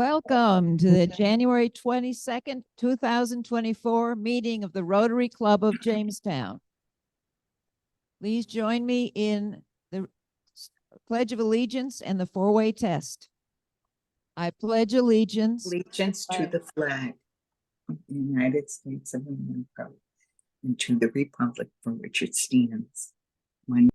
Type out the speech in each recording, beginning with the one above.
Welcome to the January 22nd, 2024 meeting of the Rotary Club of Jamestown. Please join me in the Pledge of Allegiance and the four-way test. I pledge allegiance to the flag of the United States of America and to the republic for which it stands, one.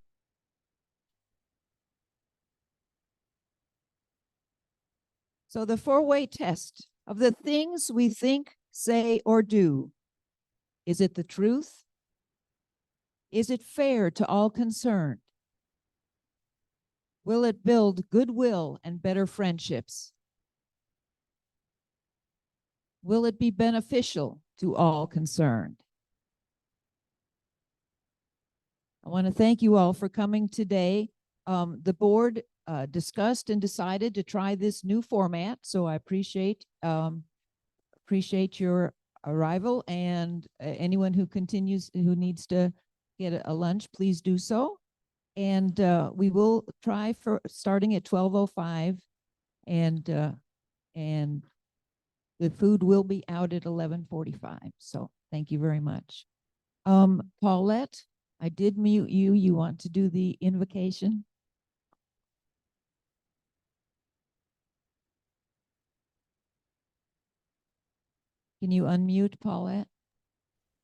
So the four-way test of the things we think, say, or do. Is it the truth? Is it fair to all concerned? Will it build goodwill and better friendships? Will it be beneficial to all concerned? I want to thank you all for coming today. The board discussed and decided to try this new format, so I appreciate your arrival, and anyone who needs to get a lunch, please do so. And we will try for starting at 12:05, and the food will be out at 11:45. So thank you very much. Paulette, I did mute you. You want to do the invocation? Can you unmute, Paulette?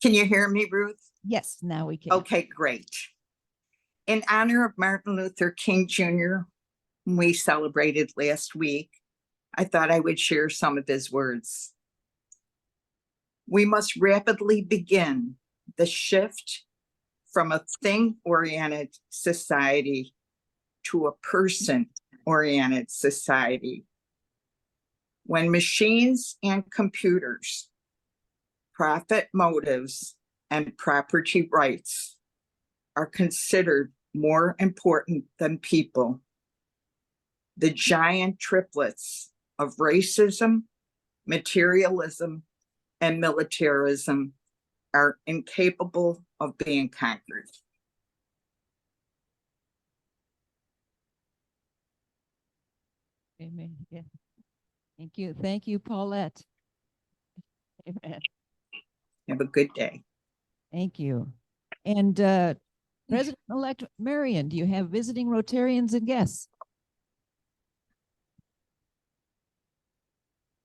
Can you hear me, Ruth? Yes, now we can. Okay, great. In honor of Martin Luther King Jr., we celebrated last week, I thought I would share some of his words. We must rapidly begin the shift from a thing-oriented society to a person-oriented society. When machines and computers, profit motives, and property rights are considered more important than people, the giant triplets of racism, materialism, and militarism are incapable of being conquered. Amen. Yeah. Thank you. Thank you, Paulette. Amen. Have a good day. Thank you. And President-elect Marion, do you have visiting Rotarians and guests?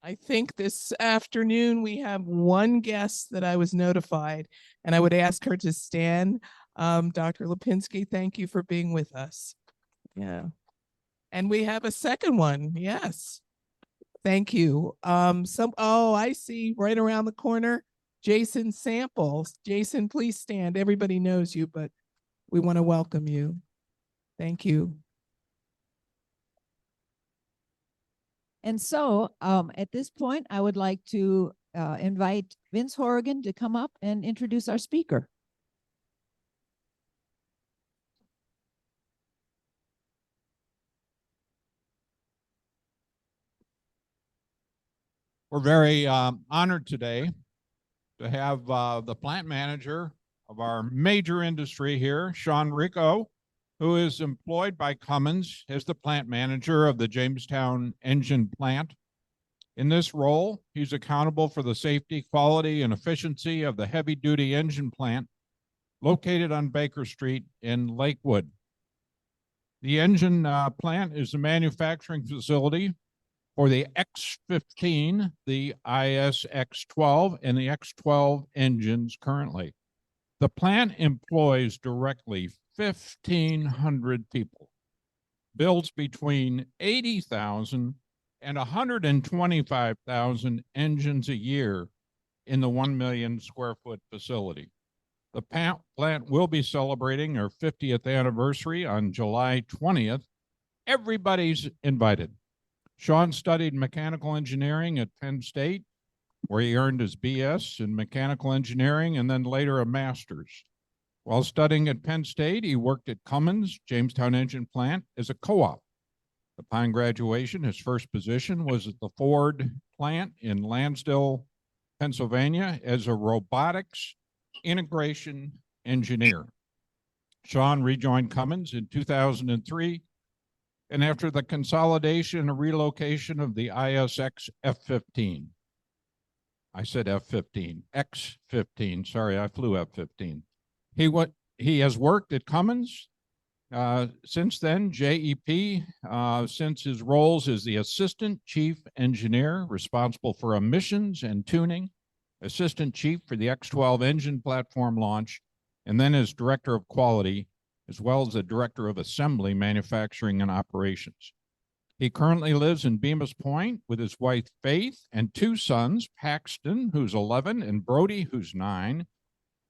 I think this afternoon we have one guest that I was notified, and I would ask her to stand. Dr. Lipinski, thank you for being with us. Yeah. And we have a second one. Yes. Thank you. Oh, I see right around the corner, Jason Samples. Jason, please stand. Everybody knows you, but we want to welcome you. Thank you. And so at this point, I would like to invite Vince Horrigan to come up and introduce our speaker. We're very honored today to have the plant manager of our major industry here, Shawn Hricko, who is employed by Cummins as the plant manager of the Jamestown engine plant. In this role, he's accountable for the safety, quality, and efficiency of the heavy-duty engine plant located on Baker Street in Lakewood. The engine plant is a manufacturing facility for the X15, the ISX12, and the X12 engines currently. The plant employs directly 1,500 people, builds between 80,000 and 125,000 engines a year in the 1 million square foot facility. The plant will be celebrating their 50th anniversary on July 20th. Everybody's invited. Shawn studied mechanical engineering at Penn State, where he earned his BS in mechanical engineering and then later a master's. While studying at Penn State, he worked at Cummins, Jamestown engine plant, as a co-op. Upon graduation, his first position was at the Ford plant in Lansdale, Pennsylvania, as a robotics integration engineer. Shawn rejoined Cummins in 2003 and after the consolidation and relocation of the ISX F-15. I said F-15, X-15. Sorry, I flew F-15. He has worked at Cummins since then, JEP, since his roles as the Assistant Chief Engineer responsible for emissions and tuning, Assistant Chief for the X-12 engine platform launch, and then as Director of Quality, as well as the Director of Assembly, Manufacturing, and Operations. He currently lives in Bemis Point with his wife, Faith, and two sons, Paxton, who's 11, and Brody, who's 9.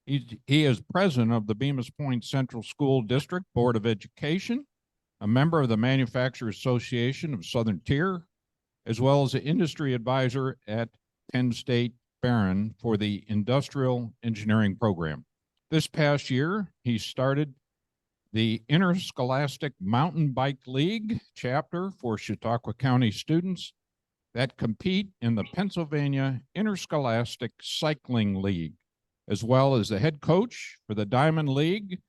He is president of the Bemis Point Central School District Board of Education, a member of the Manufacturers Association of Southern Tier, as well as an industry advisor at Penn State Barron for the Industrial Engineering Program. This past year, he started the Interscholastic Mountain Bike League chapter for Chautauqua County students that compete in the Pennsylvania Interscholastic Cycling League, as well as the head coach for the Diamond League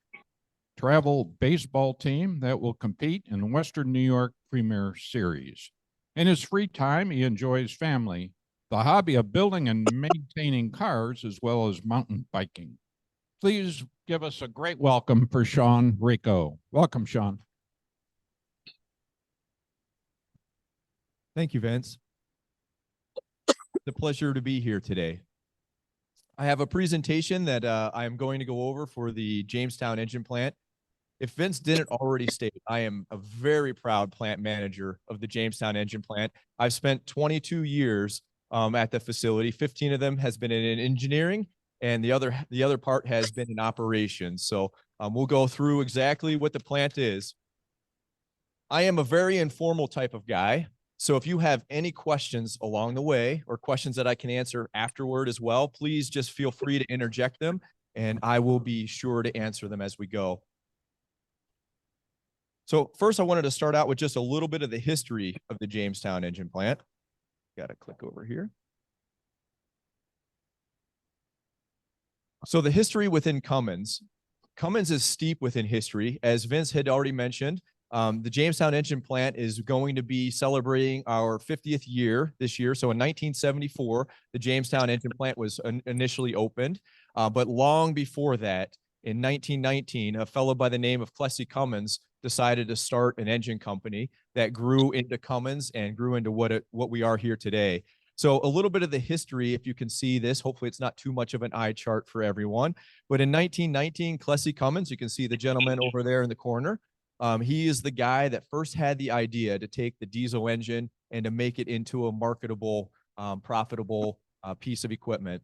travel baseball team that will compete in the Western New York Premier Series. In his free time, he enjoys family, the hobby of building and maintaining cars, as well as mountain biking. Please give us a great welcome for Shawn Hricko. Welcome, Shawn. Thank you, Vince. It's a pleasure to be here today. I have a presentation that I am going to go over for the Jamestown engine plant. If Vince didn't already state, I am a very proud plant manager of the Jamestown engine plant. I've spent 22 years at the facility. 15 of them has been in engineering, and the other part has been in operations. So we'll go through exactly what the plant is. I am a very informal type of guy. So if you have any questions along the way or questions that I can answer afterward as well, please just feel free to interject them, and I will be sure to answer them as we go. So first, I wanted to start out with just a little bit of the history of the Jamestown engine plant. Got to click over here. So the history within Cummins. Cummins is steep within history. As Vince had already mentioned, the Jamestown engine plant is going to be celebrating our 50th year this year. So in 1974, the Jamestown engine plant was initially opened. But long before that, in 1919, a fellow by the name of Plessy Cummins decided to start an engine company that grew into Cummins and grew into what we are here today. So a little bit of the history, if you can see this, hopefully it's not too much of an eye chart for everyone. But in 1919, Plessy Cummins, you can see the gentleman over there in the corner. He is the guy that first had the idea to take the diesel engine and to make it into a marketable, profitable piece of equipment.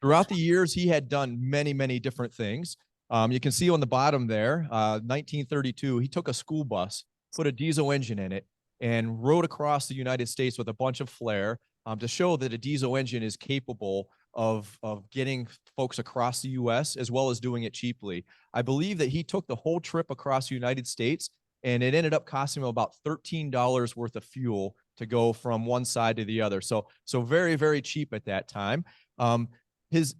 Throughout the years, he had done many, many different things. You can see on the bottom there, 1932, he took a school bus, put a diesel engine in it, and rode across the United States with a bunch of flair to show that a diesel engine is capable of getting folks across the U.S. as well as doing it cheaply. I believe that he took the whole trip across the United States, and it ended up costing him about $13 worth of fuel to go from one side to the other. So very, very cheap at that time. His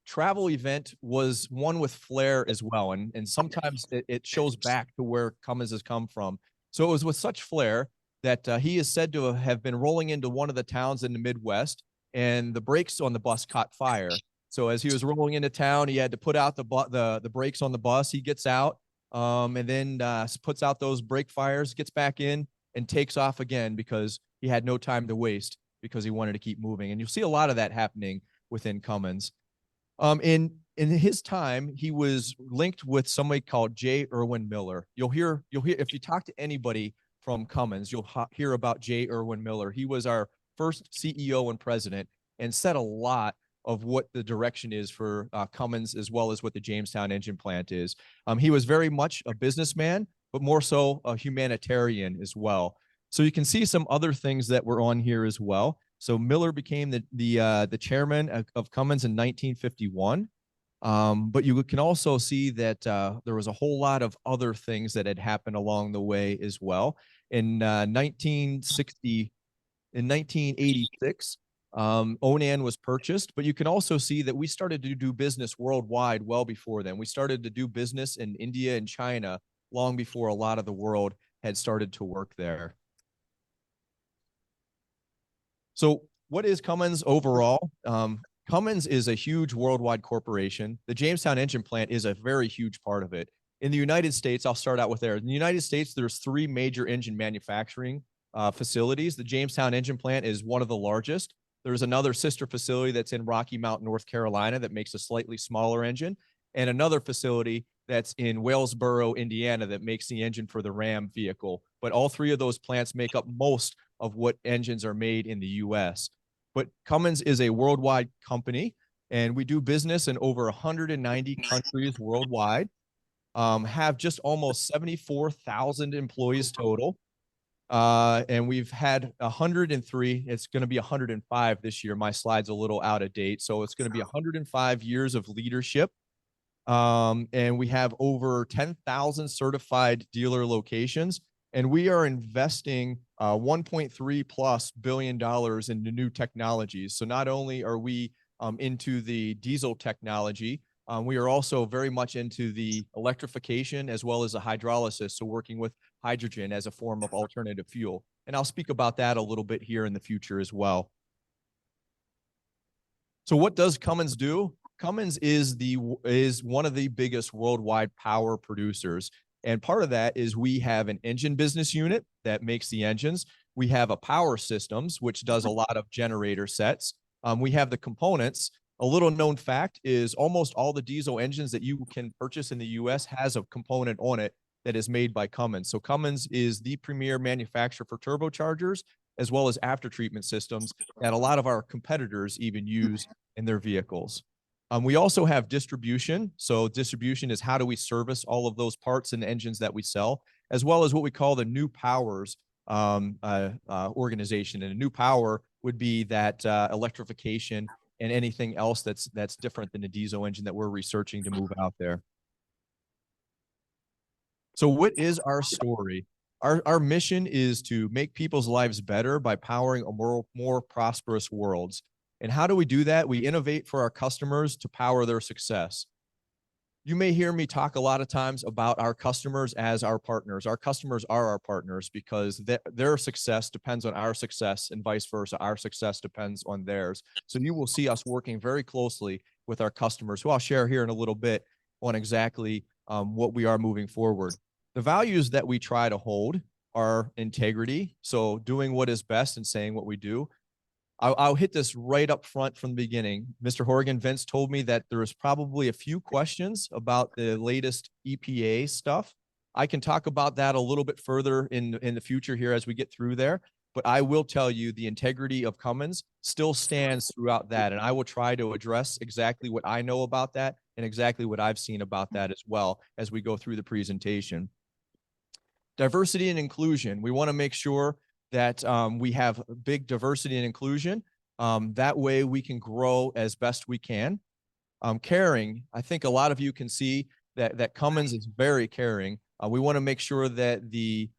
travel event was one with flair as well, and sometimes it shows back to where Cummins has come from. So it was with such flair that he is said to have been rolling into one of the towns in the Midwest, and the brakes on the bus caught fire. So as he was rolling into town, he had to put out the brakes on the bus. He gets out and then puts out those brake fires, gets back in, and takes off again because he had no time to waste because he wanted to keep moving. And you'll see a lot of that happening within Cummins. In his time, he was linked with somebody called J. Irwin Miller. You'll hear if you talk to anybody from Cummins, you'll hear about J. Irwin Miller. He was our first CEO and president and set a lot of what the direction is for Cummins as well as what the Jamestown engine plant is. He was very much a businessman, but more so a humanitarian as well. So you can see some other things that were on here as well. So Miller became the chairman of Cummins in 1951. But you can also see that there was a whole lot of other things that had happened along the way as well. In 1986, Onan was purchased, but you can also see that we started to do business worldwide well before then. We started to do business in India and China long before a lot of the world had started to work there. So what is Cummins overall? Cummins is a huge worldwide corporation. The Jamestown engine plant is a very huge part of it. In the United States, I'll start out with there. In the United States, there's 3 major engine manufacturing facilities. The Jamestown engine plant is one of the largest. There's another sister facility that's in Rocky Mount, North Carolina, that makes a slightly smaller engine, and another facility that's in Walesboro, Indiana, that makes the engine for the Ram vehicle. But all 3 of those plants make up most of what engines are made in the US. But Cummins is a worldwide company, and we do business in over 190 countries worldwide, have just almost 74,000 employees total. And we've had 103, it's going to be 105 this year. My slide's a little out of date. So it's going to be 105 years of leadership. And we have over 10,000 certified dealer locations. And we are investing $1.3+ billion into new technologies. So not only are we into the diesel technology, we are also very much into the electrification as well as the hydrolysis. So working with hydrogen as a form of alternative fuel. And I'll speak about that a little bit here in the future as well. So what does Cummins do? Cummins is one of the biggest worldwide power producers. And part of that is we have an engine business unit that makes the engines. We have a power systems, which does a lot of generator sets. We have the components. A little known fact is almost all the diesel engines that you can purchase in the US has a component on it that is made by Cummins. So Cummins is the premier manufacturer for turbochargers, as well as after treatment systems that a lot of our competitors even use in their vehicles. We also have distribution. So distribution is how do we service all of those parts and engines that we sell, as well as what we call the New Powers organization. And a new power would be that electrification and anything else that's different than a diesel engine that we're researching to move out there. So what is our story? Our mission is to make people's lives better by powering a more prosperous worlds. And how do we do that? We innovate for our customers to power their success. You may hear me talk a lot of times about our customers as our partners. Our customers are our partners because their success depends on our success and vice versa. Our success depends on theirs. So you will see us working very closely with our customers, who I'll share here in a little bit on exactly what we are moving forward. The values that we try to hold are integrity. So doing what is best and saying what we do. I'll hit this right up front from the beginning. Mr. Horgan, Vince told me that there was probably a few questions about the latest EPA stuff. I can talk about that a little bit further in the future here as we get through there. But I will tell you the integrity of Cummins still stands throughout that. And I will try to address exactly what I know about that and exactly what I've seen about that as well as we go through the presentation. Diversity and inclusion. We want to make sure that we have big diversity and inclusion. That way we can grow as best we can. Caring, I think a lot of you can see that Cummins is very caring. We want to make sure that the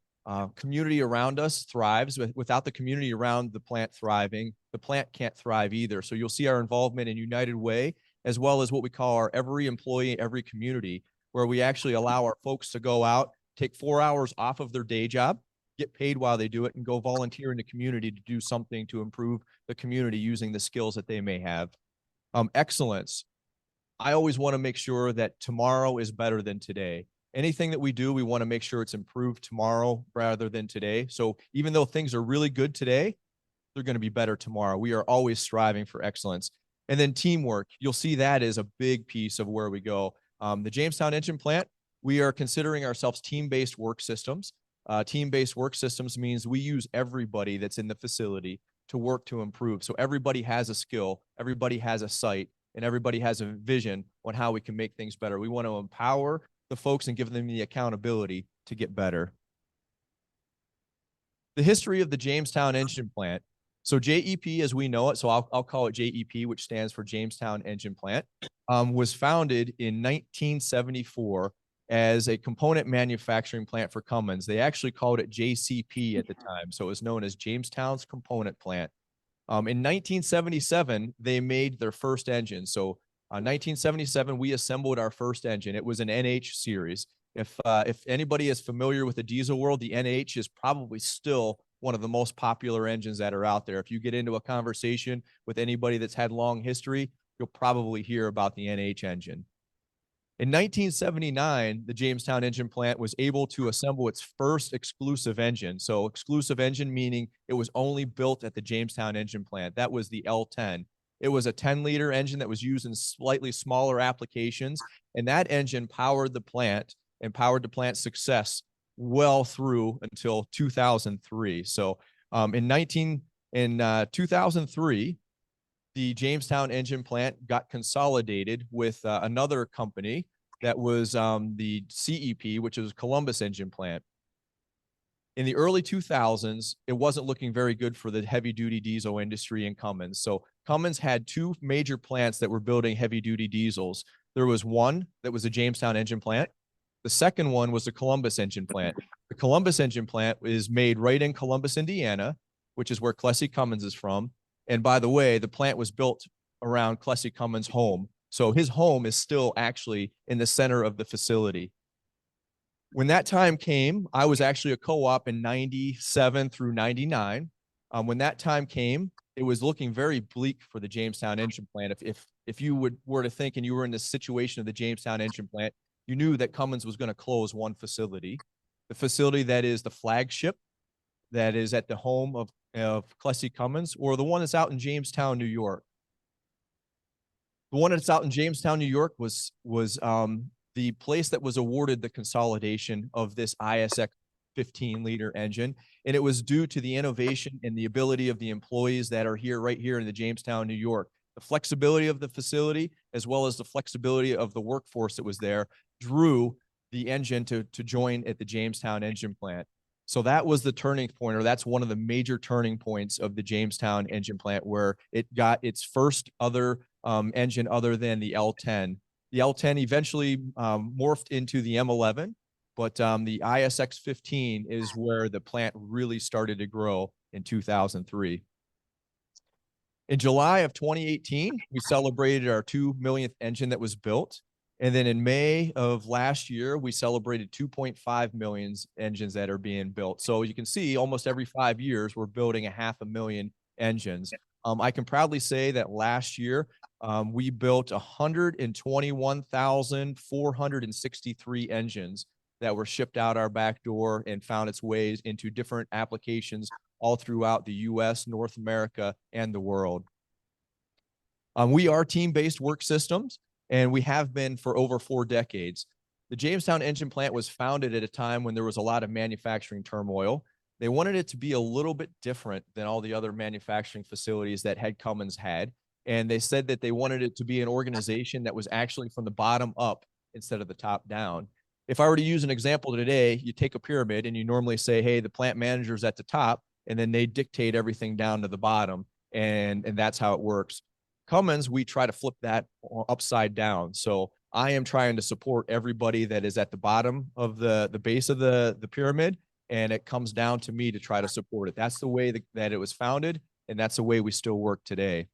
community around us thrives. Without the community around the plant thriving, the plant can't thrive either. So you'll see our involvement in United Way, as well as what we call our every employee, every community, where we actually allow our folks to go out, take 4 hours off of their day job, get paid while they do it, and go volunteer in the community to do something to improve the community using the skills that they may have. Excellence. I always want to make sure that tomorrow is better than today. Anything that we do, we want to make sure it's improved tomorrow rather than today. So even though things are really good today, they're going to be better tomorrow. We are always striving for excellence. And then teamwork. You'll see that is a big piece of where we go. The Jamestown engine plant, we are considering ourselves team-based work systems. Team-based work systems means we use everybody that's in the facility to work to improve. So everybody has a skill, everybody has a site, and everybody has a vision on how we can make things better. We want to empower the folks and give them the accountability to get better. The history of the Jamestown engine plant. So JEP, as we know it, so I'll call it JEP, which stands for Jamestown Engine Plant, was founded in 1974 as a component manufacturing plant for Cummins. They actually called it JCP at the time, so it was known as Jamestown's Component Plant. In 1977, they made their first engine. So 1977, we assembled our first engine. It was an NH series. If anybody is familiar with the diesel world, the NH is probably still one of the most popular engines that are out there. If you get into a conversation with anybody that's had long history, you'll probably hear about the NH engine. In 1979, the Jamestown engine plant was able to assemble its first exclusive engine. So exclusive engine meaning it was only built at the Jamestown engine plant. That was the L10. It was a 10-liter engine that was used in slightly smaller applications, and that engine powered the plant and powered the plant's success well through until 2003. So in 2003, the Jamestown engine plant got consolidated with another company that was the CEP, which is Columbus engine plant. In the early 2000s, it wasn't looking very good for the heavy duty diesel industry in Cummins. So Cummins had two major plants that were building heavy duty diesels. There was one that was a Jamestown engine plant. The second one was the Columbus engine plant. The Columbus engine plant is made right in Columbus, Indiana, which is where Clessie Cummins is from. And by the way, the plant was built around Clessie Cummins' home. So his home is still actually in the center of the facility. When that time came, I was actually a co-op in 97 through 99. When that time came, it was looking very bleak for the Jamestown engine plant. If you were to think and you were in the situation of the Jamestown engine plant, you knew that Cummins was going to close one facility, the facility that is the flagship, that is at the home of Clessie Cummins, or the one that's out in Jamestown, New York. The one that's out in Jamestown, New York was the place that was awarded the consolidation of this ISX 15-liter engine. And it was due to the innovation and the ability of the employees that are here, right here in the Jamestown, New York. The flexibility of the facility, as well as the flexibility of the workforce that was there, drew the engine to join at the Jamestown engine plant. So that was the turning point, or that's one of the major turning points of the Jamestown engine plant, where it got its first other engine other than the L10. The L10 eventually morphed into the M11, but the ISX 15 is where the plant really started to grow in 2003. In July of 2018, we celebrated our 2 millionth engine that was built. And then in May of last year, we celebrated 2.5 million engines that are being built. So you can see almost every 5 years, we're building 500,000 engines. I can proudly say that last year, we built 121,463 engines that were shipped out our back door and found its ways into different applications all throughout the US, North America, and the world. We are team-based work systems, and we have been for over 4 decades. The Jamestown engine plant was founded at a time when there was a lot of manufacturing turmoil. They wanted it to be a little bit different than all the other manufacturing facilities that Cummins had. And they said that they wanted it to be an organization that was actually from the bottom up instead of the top down. If I were to use an example today, you take a pyramid and you normally say, hey, the plant manager's at the top, and then they dictate everything down to the bottom. And that's how it works. Cummins, we try to flip that upside down. So I am trying to support everybody that is at the bottom of the base of the pyramid, and it comes down to me to try to support it. That's the way that it was founded, and that's the way we still work today.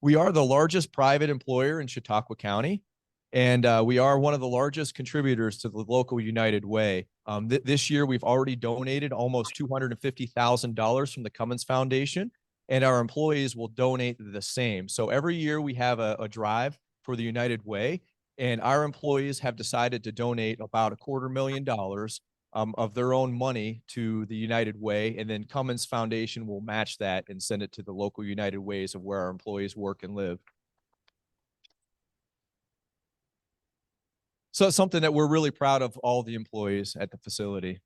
We are the largest private employer in Chautauqua County, and we are one of the largest contributors to the local United Way. This year, we've already donated almost $250,000 from the Cummins Foundation, and our employees will donate the same. So every year we have a drive for the United Way, and our employees have decided to donate about $250,000 of their own money to the United Way, and then Cummins Foundation will match that and send it to the local United Ways of where our employees work and live. So it's something that we're really proud of, all the employees at the facility.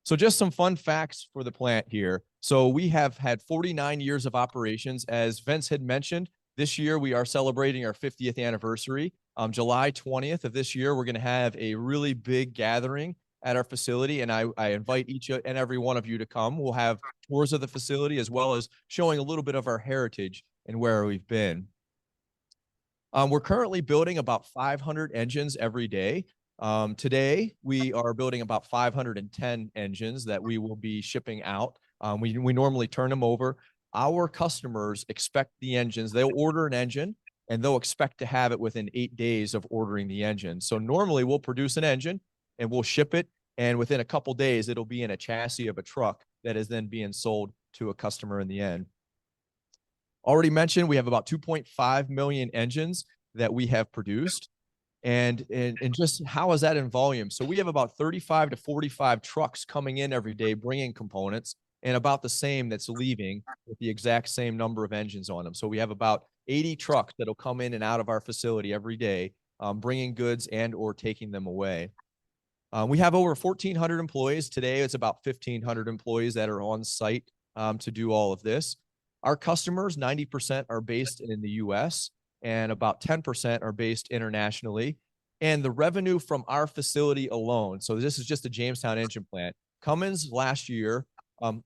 So just some fun facts for the plant here. So we have had 49 years of operations. As Vince had mentioned, this year we are celebrating our 50th anniversary. July 20th of this year, we're going to have a really big gathering at our facility, and I invite each and every one of you to come. We'll have tours of the facility as well as showing a little bit of our heritage and where we've been. We're currently building about 500 engines every day. Today, we are building about 510 engines that we will be shipping out. We normally turn them over. Our customers expect the engines. They'll order an engine, and they'll expect to have it within 8 days of ordering the engine. So normally we'll produce an engine and we'll ship it, and within a couple days, it'll be in a chassis of a truck that is then being sold to a customer in the end. Already mentioned, we have about 2.5 million engines that we have produced. And just how is that in volume? So we have about 35 to 45 trucks coming in every day, bringing components, and about the same that's leaving with the exact same number of engines on them. So we have about 80 trucks that'll come in and out of our facility every day, bringing goods and or taking them away. We have over 1,400 employees. Today, it's about 1,500 employees that are on site to do all of this. Our customers, 90% are based in the US, and about 10% are based internationally. And the revenue from our facility alone, so this is just a Jamestown engine plant. Cummins last year,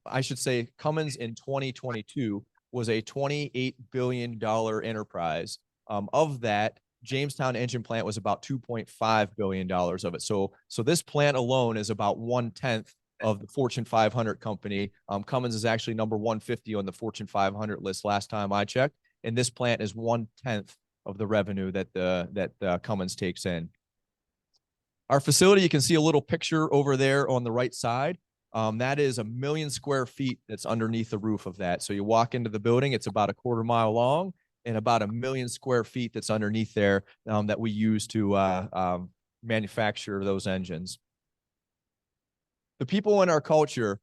I should say Cummins in 2022 was a $28 billion enterprise. Of that, Jamestown engine plant was about $2.5 billion of it. So this plant alone is about 1/10 of the Fortune 500 company. Cummins is actually number 150 on the Fortune 500 list last time I checked. And this plant is 1/10 of the revenue that Cummins takes in. Our facility, you can see a little picture over there on the right side. That is 1 million square feet that's underneath the roof of that. So you walk into the building, it's about a 1/4 mile long, and about 1 million square feet that's underneath there that we use to manufacture those engines. The people in our culture,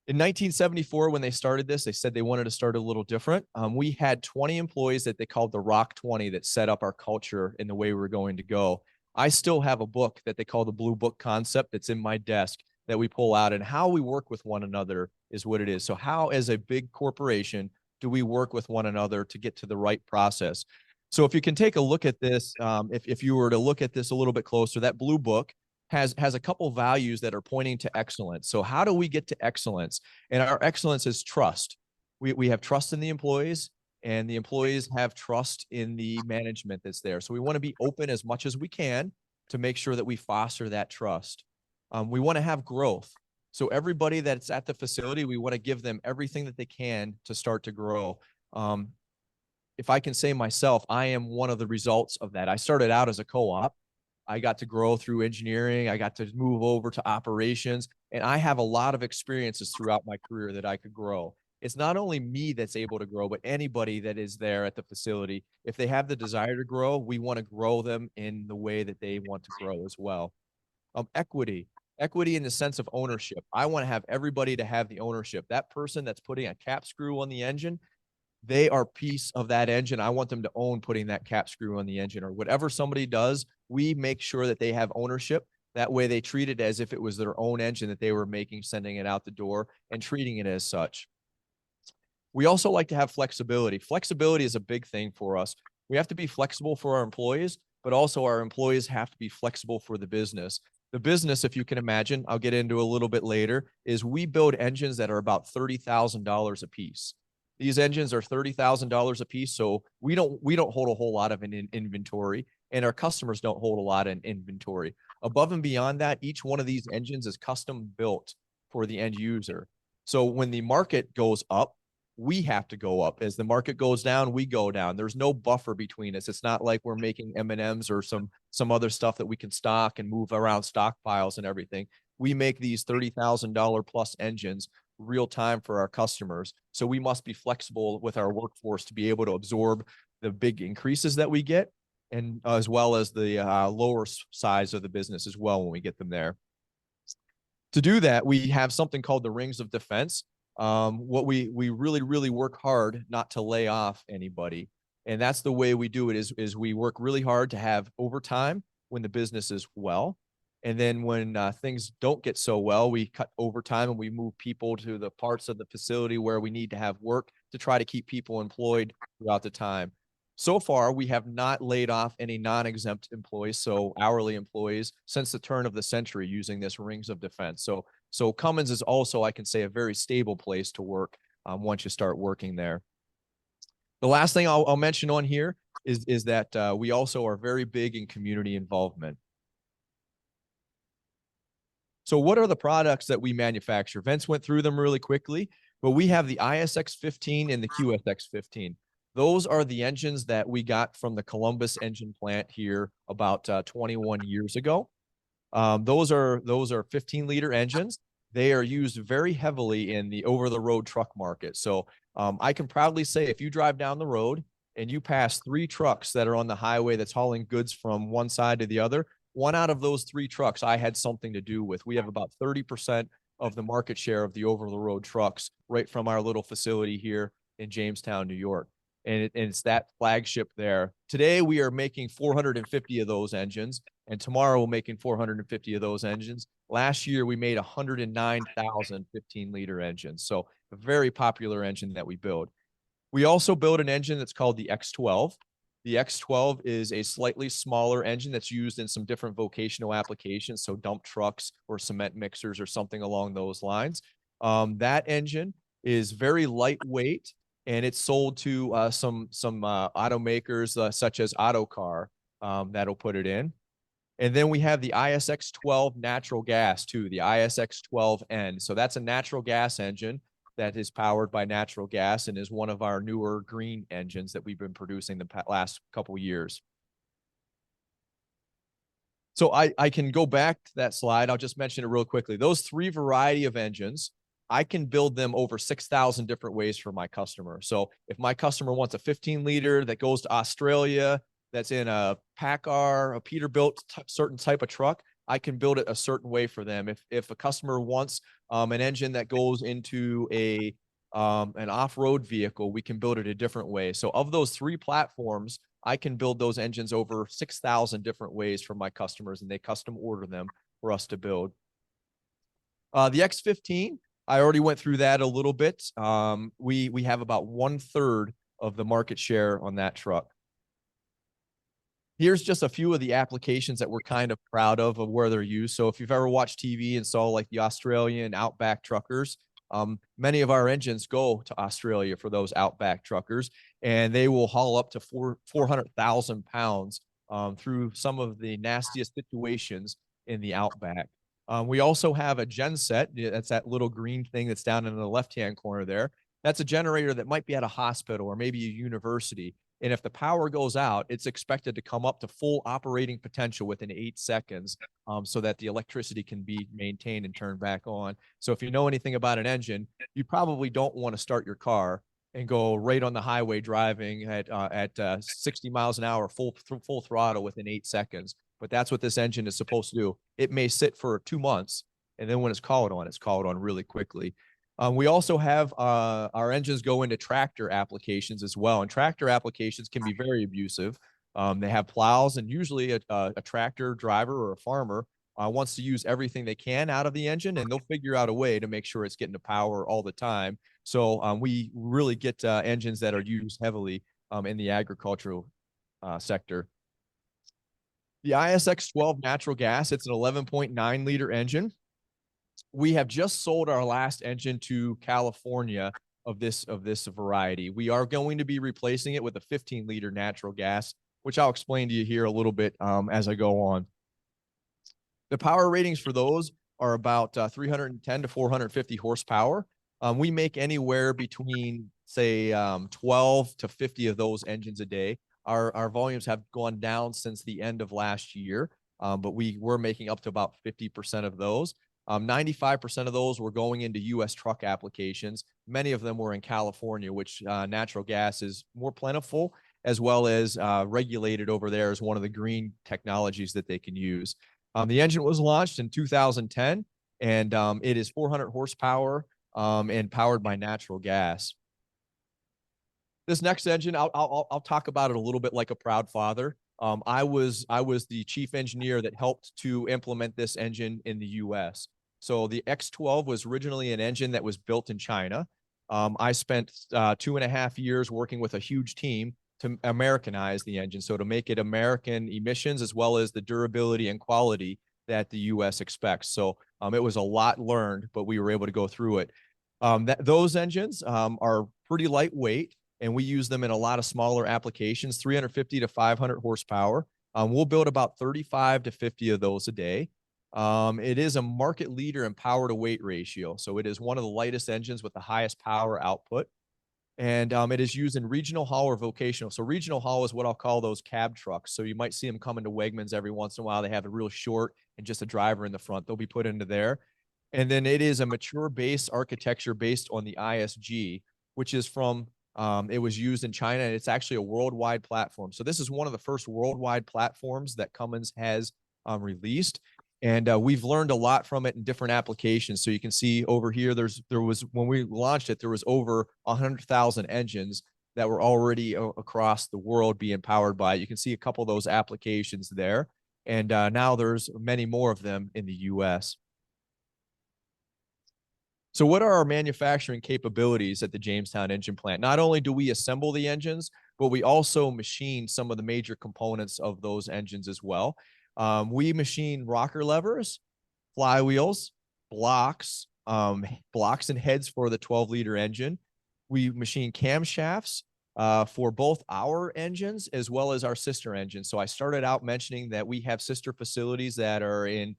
in 1974, when they started this, they said they wanted to start a little different. We had 20 employees that they called the Rock 20 that set up our culture in the way we were going to go. I still have a book that they call the Blue Book Concept that's in my desk that we pull out, and how we work with one another is what it is. So how, as a big corporation, do we work with one another to get to the right process? So if you can take a look at this, if you were to look at this a little bit closer, that Blue Book has a couple values that are pointing to excellence. So how do we get to excellence? And our excellence is trust. We have trust in the employees, and the employees have trust in the management that's there. So we want to be open as much as we can to make sure that we foster that trust. We want to have growth. So everybody that's at the facility, we want to give them everything that they can to start to grow. If I can say myself, I am one of the results of that. I started out as a co-op. I got to grow through engineering. I got to move over to operations, and I have a lot of experiences throughout my career that I could grow. It's not only me that's able to grow, but anybody that is there at the facility. If they have the desire to grow, we want to grow them in the way that they want to grow as well. Equity in the sense of ownership. I want to have everybody to have the ownership. That person that's putting a cap screw on the engine, they are piece of that engine. I want them to own putting that cap screw on the engine, or whatever somebody does, we make sure that they have ownership. That way they treat it as if it was their own engine that they were making, sending it out the door, and treating it as such. We also like to have flexibility. Flexibility is a big thing for us. We have to be flexible for our employees, but also our employees have to be flexible for the business. The business, if you can imagine, I'll get into a little bit later, is we build engines that are about $30,000 a piece. These engines are $30,000 a piece, so we don't hold a whole lot of an inventory, and our customers don't hold a lot in inventory. Above and beyond that, each one of these engines is custom built for the end user. So when the market goes up, we have to go up. As the market goes down, we go down. There's no buffer between us. It's not like we're making M&Ms or some other stuff that we can stock and move around stockpiles and everything. We make these $30,000 plus engines real time for our customers. So we must be flexible with our workforce to be able to absorb the big increases that we get, and as well as the lower size of the business as well when we get them there. To do that, we have something called the rings of defense. What we really work hard not to lay off anybody. And that's the way we do it is we work really hard to have overtime when the business is well. And then when things don't get so well, we cut overtime and we move people to the parts of the facility where we need to have work to try to keep people employed throughout the time. So far, we have not laid off any non-exempt employees, so hourly employees, since the turn of the century using this rings of defense. So Cummins is also, I can say, a very stable place to work once you start working there. The last thing I'll mention on here is that we also are very big in community involvement. So what are the products that we manufacture? Vince went through them really quickly, but we have the ISX 15 and the QSX 15. Those are the engines that we got from the Columbus engine plant here about 21 years ago. Those are 15-liter engines. They are used very heavily in the over-the-road truck market. So I can proudly say if you drive down the road and you pass 3 trucks that are on the highway that's hauling goods from one side to the other, one out of those 3 trucks I had something to do with. We have about 30% of the market share of the over-the-road trucks right from our little facility here in Jamestown, New York. And it's that flagship there. Today, we are making 450 of those engines, and tomorrow we're making 450 of those engines. Last year, we made 109,000 15-liter engines. So a very popular engine that we build. We also build an engine that's called the X12. The X12 is a slightly smaller engine that's used in some different vocational applications, so dump trucks or cement mixers or something along those lines. That engine is very lightweight, and it's sold to some automakers such as Autocar that'll put it in. And then we have the ISX-12 natural gas too, the ISX-12N. So that's a natural gas engine that is powered by natural gas and is one of our newer green engines that we've been producing the last couple of years. So I can go back to that slide. I'll just mention it real quickly. Those 3 variety of engines, I can build them over 6,000 different ways for my customer. So if my customer wants a 15-liter that goes to Australia, that's in a PACCAR, a Peterbilt certain type of truck, I can build it a certain way for them. If a customer wants an engine that goes into an off-road vehicle, we can build it a different way. So of those 3 platforms, I can build those engines over 6,000 different ways for my customers, and they custom order them for us to build. The X15, I already went through that a little bit. We have about 1/3 of the market share on that truck. Here's just a few of the applications that we're kind of proud of where they're used. So if you've ever watched TV and saw like the Australian Outback truckers, many of our engines go to Australia for those Outback truckers, and they will haul up to 400,000 pounds through some of the nastiest situations in the Outback. We also have a genset. That's that little green thing that's down in the left-hand corner there. That's a generator that might be at a hospital or maybe a university. And if the power goes out, it's expected to come up to full operating potential within 8 seconds so that the electricity can be maintained and turned back on. So if you know anything about an engine, you probably don't want to start your car and go right on the highway driving at 60 miles an hour, full throttle within 8 seconds. But that's what this engine is supposed to do. It may sit for 2 months, and then when it's called on really quickly. We also have our engines go into tractor applications as well, and tractor applications can be very abusive. They have plows, and usually a tractor driver or a farmer wants to use everything they can out of the engine, and they'll figure out a way to make sure it's getting the power all the time. So we really get engines that are used heavily in the agricultural sector. The ISX-12 natural gas, it's an 11.9-liter engine. We have just sold our last engine to California of this variety. We are going to be replacing it with a 15-liter natural gas, which I'll explain to you here a little bit as I go on. The power ratings for those are about 310 to 450 horsepower. We make anywhere between, say, 12 to 50 of those engines a day. Our volumes have gone down since the end of last year, but we were making up to about 50% of those. 95% of those were going into U.S. truck applications. Many of them were in California, which natural gas is more plentiful, as well as regulated over there as one of the green technologies that they can use. The engine was launched in 2010, and it is 400 horsepower and powered by natural gas. This next engine, I'll talk about it a little bit like a proud father. I was the chief engineer that helped to implement this engine in the U.S. So the X12 was originally an engine that was built in China. I spent 2.5 years working with a huge team to Americanize the engine, so to make it American emissions as well as the durability and quality that the U.S. expects. So it was a lot learned, but we were able to go through it. Those engines are pretty lightweight, and we use them in a lot of smaller applications, 350 to 500 horsepower. We'll build about 35 to 50 of those a day. It is a market leader in power to weight ratio. So it is one of the lightest engines with the highest power output. And it is used in regional haul or vocational. So regional haul is what I'll call those cab trucks. So you might see them coming to Wegmans every once in a while. They have a real short and just a driver in the front. They'll be put into there. And then it is a mature base architecture based on the ISG, which is from, it was used in China, and it's actually a worldwide platform. So this is one of the first worldwide platforms that Cummins has released. And we've learned a lot from it in different applications. So you can see over here, there was, when we launched it, there was over 100,000 engines that were already across the world being powered by it. You can see a couple of those applications there. And now there's many more of them in the US. So what are our manufacturing capabilities at the Jamestown engine plant? Not only do we assemble the engines, but we also machine some of the major components of those engines as well. We machine rocker levers, flywheels, blocks and heads for the 12-liter engine. We machine camshafts for both our engines as well as our sister engines. So I started out mentioning that we have sister facilities that are in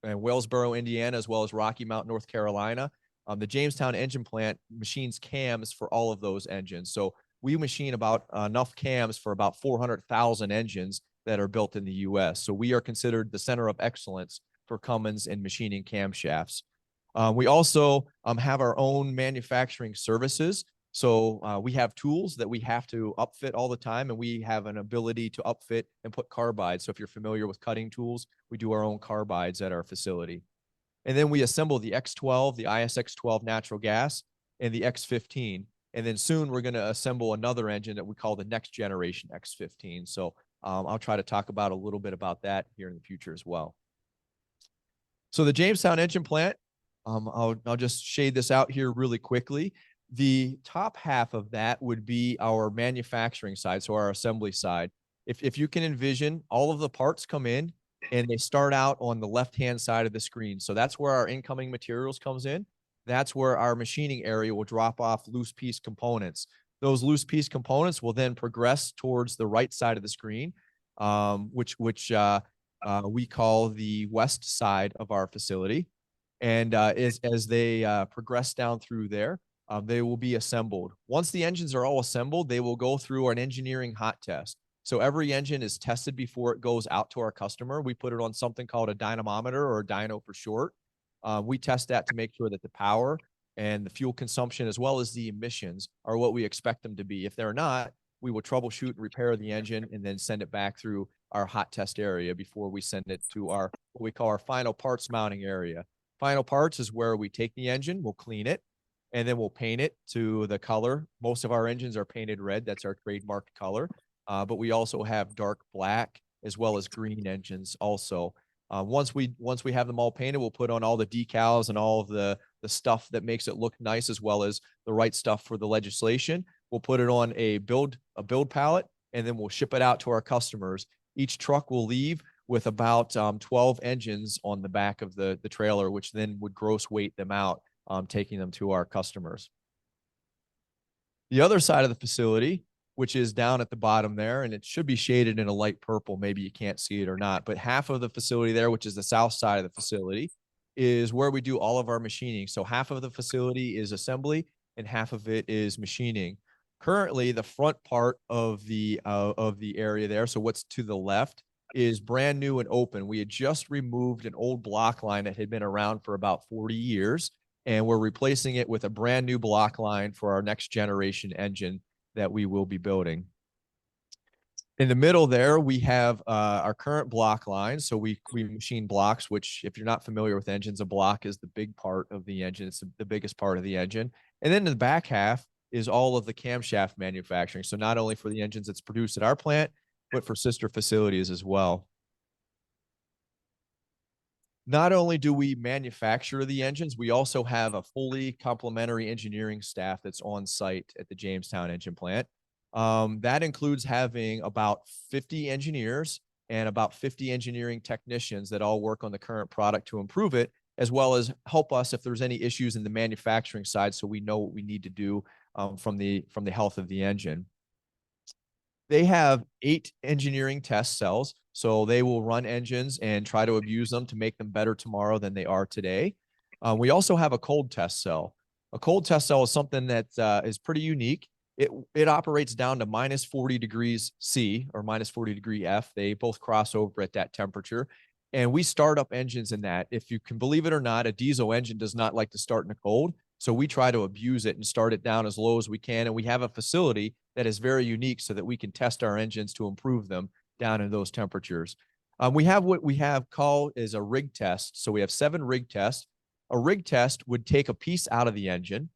Wellsboro, Indiana, as well as Rocky Mount, North Carolina. The Jamestown engine plant machines cams for all of those engines. So we machine about enough cams for about 400,000 engines that are built in the US. So we are considered the center of excellence for Cummins in machining camshafts. We also have our own manufacturing services. So we have tools that we have to upfit all the time, and we have an ability to upfit and put carbides. So if you're familiar with cutting tools, we do our own carbides at our facility. And then we assemble the X12, the ISX12 natural gas, and the X15. And then soon we're going to assemble another engine that we call the next generation X15. So I'll try to talk about a little bit about that here in the future as well. So the Jamestown engine plant, I'll just shade this out here really quickly. The top half of that would be our manufacturing side, so our assembly side. If you can envision, all of the parts come in and they start out on the left-hand side of the screen. So that's where our incoming materials comes in. That's where our machining area will drop off loose piece components. Those loose piece components will then progress towards the right side of the screen, which we call the west side of our facility. And as they progress down through there, they will be assembled. Once the engines are all assembled, they will go through an engineering hot test. So every engine is tested before it goes out to our customer. We put it on something called a dynamometer, or dyno for short. We test that to make sure that the power and the fuel consumption, as well as the emissions, are what we expect them to be. If they're not, we will troubleshoot and repair the engine and then send it back through our hot test area before we send it to our, what we call our final parts mounting area. Final parts is where we take the engine, we'll clean it, and then we'll paint it to the color. Most of our engines are painted red. That's our trademark color. But we also have dark black as well as green engines also. Once we have them all painted, we'll put on all the decals and all of the stuff that makes it look nice, as well as the right stuff for the legislation. We'll put it on a build pallet, and then we'll ship it out to our customers. Each truck will leave with about 12 engines on the back of the trailer, which then would gross weight them out, taking them to our customers. The other side of the facility, which is down at the bottom there, and it should be shaded in a light purple. Maybe you can't see it or not, but half of the facility there, which is the south side of the facility, is where we do all of our machining. So half of the facility is assembly and half of it is machining. Currently, the front part of the area there, so what's to the left, is brand new and open. We had just removed an old block line that had been around for about 40 years, and we're replacing it with a brand new block line for our next generation engine that we will be building. In the middle there, we have our current block line. So we machine blocks, which, if you're not familiar with engines, a block is the big part of the engine. It's the biggest part of the engine. And then in the back half is all of the camshaft manufacturing. So not only for the engines that's produced at our plant, but for sister facilities as well. Not only do we manufacture the engines, we also have a fully complementary engineering staff that's on site at the Jamestown engine plant. That includes having about 50 engineers and about 50 engineering technicians that all work on the current product to improve it, as well as help us if there's any issues in the manufacturing side, so we know what we need to do from the health of the engine. They have 8 engineering test cells, so they will run engines and try to abuse them to make them better tomorrow than they are today. We also have a cold test cell. A cold test cell is something that is pretty unique. It operates down to minus 40 degrees C or minus 40 degree F. They both cross over at that temperature. And we start up engines in that. If you can believe it or not, a diesel engine does not like to start in a cold. So we try to abuse it and start it down as low as we can. And we have a facility that is very unique so that we can test our engines to improve them down in those temperatures. We have what we have called is a rig test. So we have 7 rig tests. A rig test would take a piece out of the engine,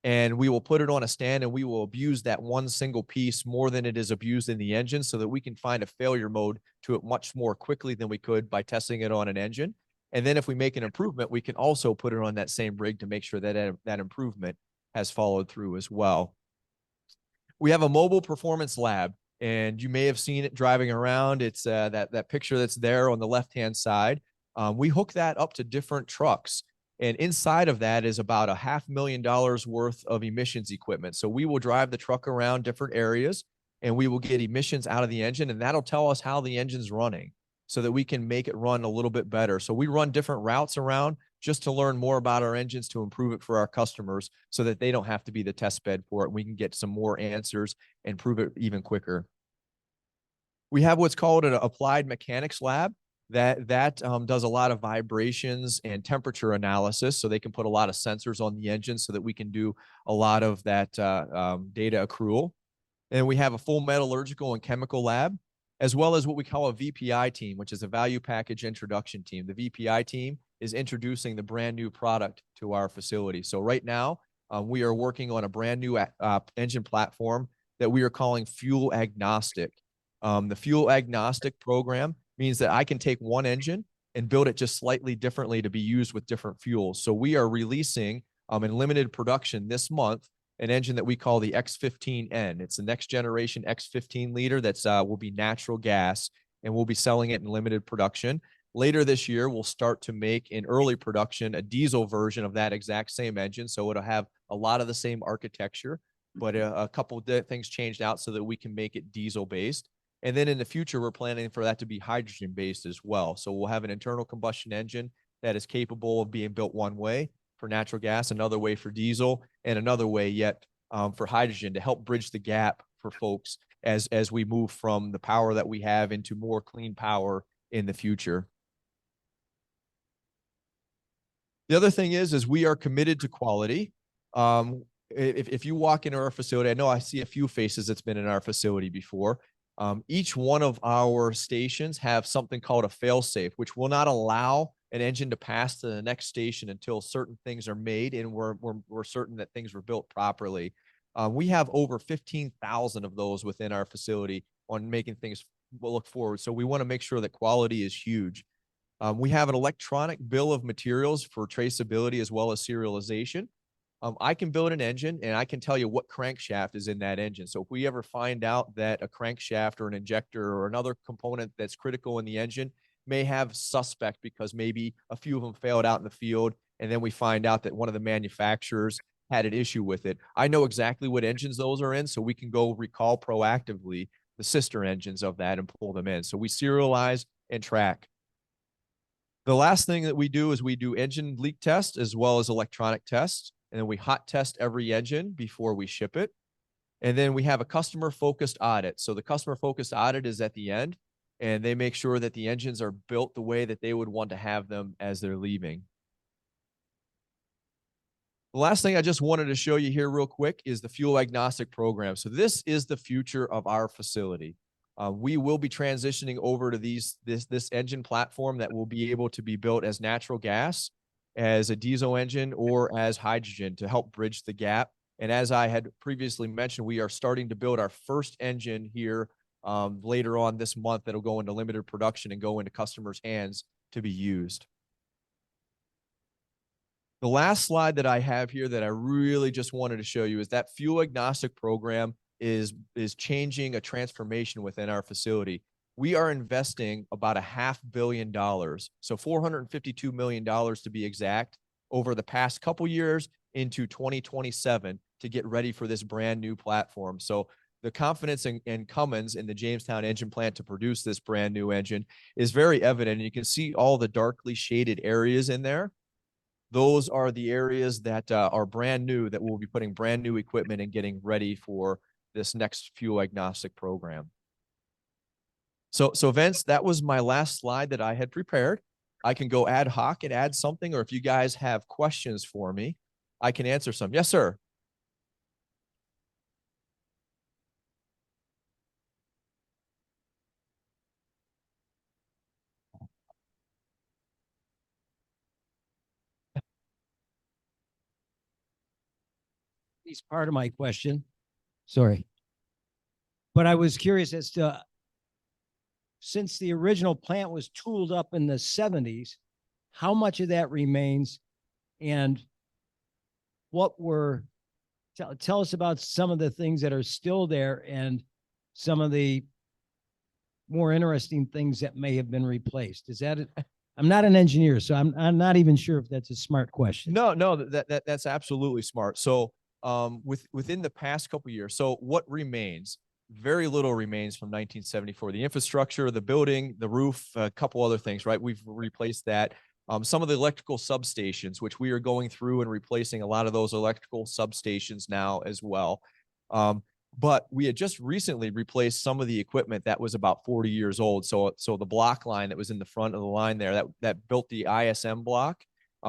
and we will put it on a stand, and we will abuse that one single piece more than it is abused in the engine so that we can find a failure mode to it much more quickly than we could by testing it on an engine. And then if we make an improvement, we can also put it on that same rig to make sure that that improvement has followed through as well. We have a mobile performance lab, and you may have seen it driving around. It's that picture that's there on the left-hand side. We hook that up to different trucks. And inside of that is about $500,000 worth of emissions equipment. So we will drive the truck around different areas, and we will get emissions out of the engine, and that'll tell us how the engine's running so that we can make it run a little bit better. So we run different routes around just to learn more about our engines to improve it for our customers so that they don't have to be the test bed for it. We can get some more answers and prove it even quicker. We have what's called an applied mechanics lab. That does a lot of vibrations and temperature analysis, so they can put a lot of sensors on the engine so that we can do a lot of that data accrual. And we have a full metallurgical and chemical lab, as well as what we call a VPI team, which is a value package introduction team. The VPI team is introducing the brand new product to our facility. So right now, we are working on a brand new engine platform that we are calling fuel agnostic. The fuel agnostic program means that I can take one engine and build it just slightly differently to be used with different fuels. So we are releasing in limited production this month an engine that we call the X15N. It's the next generation X15 liter that's will be natural gas, and we'll be selling it in limited production. Later this year, we'll start to make in early production a diesel version of that exact same engine. So it'll have a lot of the same architecture, but a couple of things changed out so that we can make it diesel based. And then in the future, we're planning for that to be hydrogen based as well. So we'll have an internal combustion engine that is capable of being built one way for natural gas, another way for diesel, and another way yet for hydrogen to help bridge the gap for folks as we move from the power that we have into more clean power in the future. The other thing is we are committed to quality. If you walk into our facility, I know I see a few faces that's been in our facility before. Each one of our stations have something called a fail-safe, which will not allow an engine to pass to the next station until certain things are made and we're certain that things were built properly. We have over 15,000 of those within our facility on making things look forward. So we want to make sure that quality is huge. We have an electronic bill of materials for traceability as well as serialization. I can build an engine and I can tell you what crankshaft is in that engine. So if we ever find out that a crankshaft or an injector or another component that's critical in the engine may have suspect because maybe a few of them failed out in the field, and then we find out that one of the manufacturers had an issue with it, I know exactly what engines those are in, so we can go recall proactively the sister engines of that and pull them in. So we serialize and track. The last thing that we do is we do engine leak tests as well as electronic tests. And then we hot test every engine before we ship it. And then we have a customer focused audit. So the customer focused audit is at the end, and they make sure that the engines are built the way that they would want to have them as they're leaving. The last thing I just wanted to show you here real quick is the fuel agnostic program. So this is the future of our facility. We will be transitioning over to this engine platform that will be able to be built as natural gas, as a diesel engine, or as hydrogen to help bridge the gap. And as I had previously mentioned, we are starting to build our first engine here later on this month that'll go into limited production and go into customers' hands to be used. The last slide that I have here that I really just wanted to show you is that fuel agnostic program is changing a transformation within our facility. We are investing about $500 million, so $452 million to be exact, over the past couple years into 2027 to get ready for this brand new platform. So the confidence in Cummins in the Jamestown engine plant to produce this brand new engine is very evident. And you can see all the darkly shaded areas in there. those are the areas that are brand new, that we'll be putting brand new equipment and getting ready for this next fuel agnostic program. So Vince, that was my last slide that I had prepared. I can go ad hoc and add something, or if you guys have questions for me, I can answer some. Yes, sir. He's part of my question. Sorry. But I was curious as to, since the original plant was tooled up in the 70s, how much of that remains, and what were, tell us about some of the things that are still there and some of the more interesting things that may have been replaced. Is that, I'm not an engineer, so I'm not even sure if that's a smart question. No, that's absolutely smart. So within the past couple of years, so what remains? Very little remains from 1974. The infrastructure, the building, the roof, a couple other things, right? We've replaced that. Some of the electrical substations, which we are going through and replacing a lot of those electrical substations now as well. But we had just recently replaced some of the equipment that was about 40 years old. So the block line that was in the front of the line there, that built the ISM block,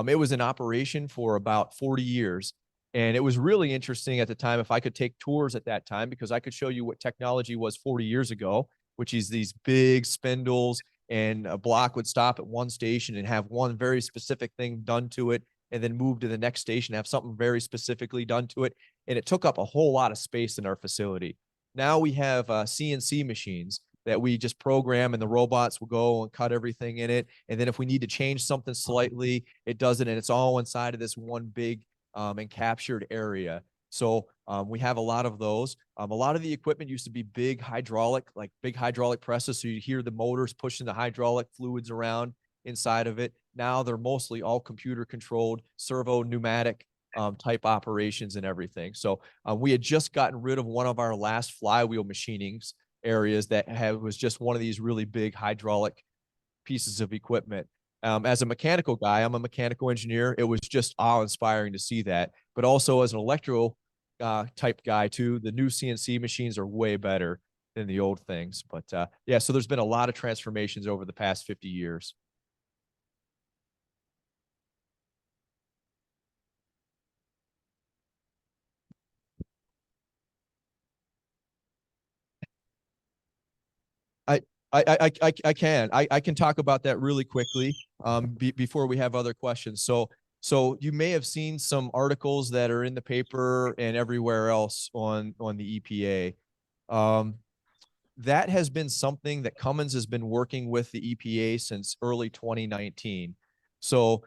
it was in operation for about 40 years. And it was really interesting at the time, if I could take tours at that time, because I could show you what technology was 40 years ago, which is these big spindles, and a block would stop at one station and have one very specific thing done to it, and then move to the next station, have something very specifically done to it. And it took up a whole lot of space in our facility. Now we have CNC machines that we just program, and the robots will go and cut everything in it. And then if we need to change something slightly, it does it, and it's all inside of this one big and captured area. So we have a lot of those. A lot of the equipment used to be big hydraulic presses. So you hear the motors pushing the hydraulic fluids around inside of it. Now they're mostly all computer controlled, servo pneumatic type operations and everything. So we had just gotten rid of one of our last flywheel machinings areas that was just one of these really big hydraulic pieces of equipment. As a mechanical guy, I'm a mechanical engineer. It was just awe-inspiring to see that. But also as an electrical type guy too, the new CNC machines are way better than the old things. But yeah, so there's been a lot of transformations over the past 50 years. I can talk about that really quickly before we have other questions. So you may have seen some articles that are in the paper and everywhere else on the EPA. That has been something that Cummins has been working with the EPA since early 2019. So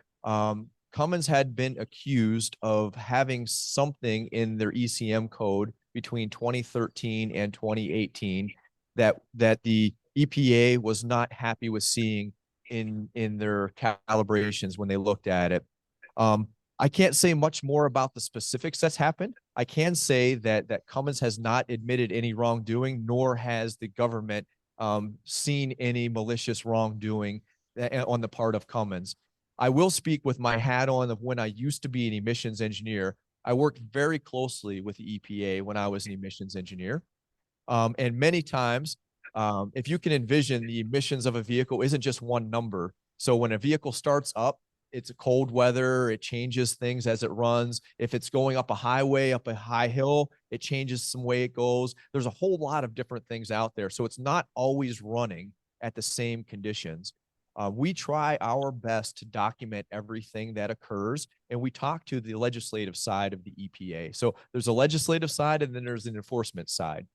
Cummins had been accused of having something in their ECM code between 2013 and 2018 that the EPA was not happy with seeing in their calibrations when they looked at it. I can't say much more about the specifics that's happened. I can say that Cummins has not admitted any wrongdoing, nor has the government seen any malicious wrongdoing on the part of Cummins. I will speak with my hat on of when I used to be an emissions engineer. I worked very closely with the EPA when I was an emissions engineer. And many times, if you can envision, the emissions of a vehicle isn't just one number. So when a vehicle starts up, it's a cold weather, it changes things as it runs. If it's going up a highway, up a high hill, it changes some way it goes. There's a whole lot of different things out there. So it's not always running at the same conditions. We try our best to document everything that occurs, and we talk to the legislative side of the EPA. So there's a legislative side, and then there's an enforcement side.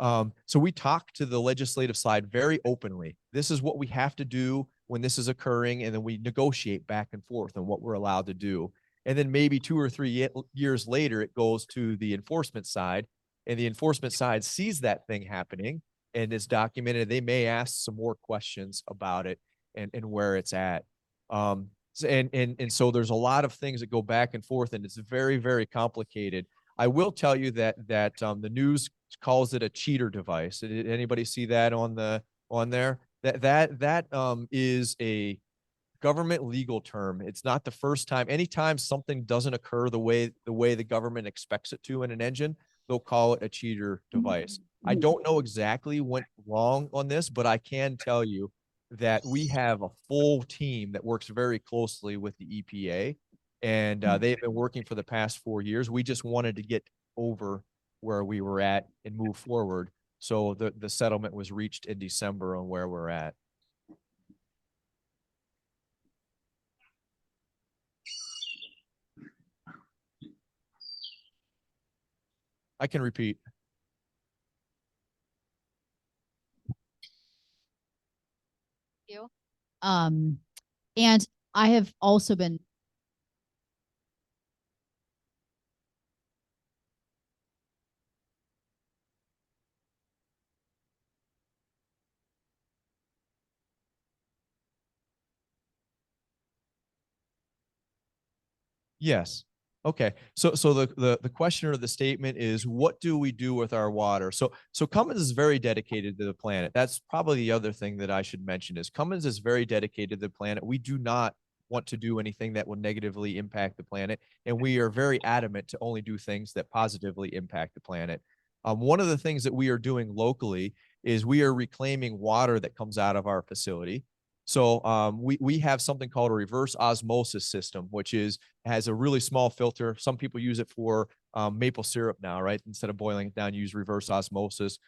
So we talk to the legislative side very openly. This is what we have to do when this is occurring, and then we negotiate back and forth on what we're allowed to do. And then maybe 2 or 3 years later, it goes to the enforcement side, and the enforcement side sees that thing happening and it's documented. They may ask some more questions about it and where it's at. And so there's a lot of things that go back and forth, and it's very, very complicated. I will tell you that the news calls it a cheater device. Did anybody see that on there? That is a government legal term. It's not the first time. Anytime something doesn't occur the way the government expects it to in an engine, they'll call it a cheater device. I don't know exactly what went wrong on this, but I can tell you that we have a full team that works very closely with the EPA, and they've been working for the past 4 years. We just wanted to get over where we were at and move forward. So the settlement was reached in December on where we're at. I can repeat. You. And I have also been Yes. Okay. So the question or the statement is, what do we do with our water? So Cummins is very dedicated to the planet. That's probably the other thing that I should mention is Cummins is very dedicated to the planet. We do not want to do anything that will negatively impact the planet, and we are very adamant to only do things that positively impact the planet. One of the things that we are doing locally is we are reclaiming water that comes out of our facility. So we have something called a reverse osmosis system, which has a really small filter. Some people use it for maple syrup now, right? Instead of boiling it down, use reverse osmosis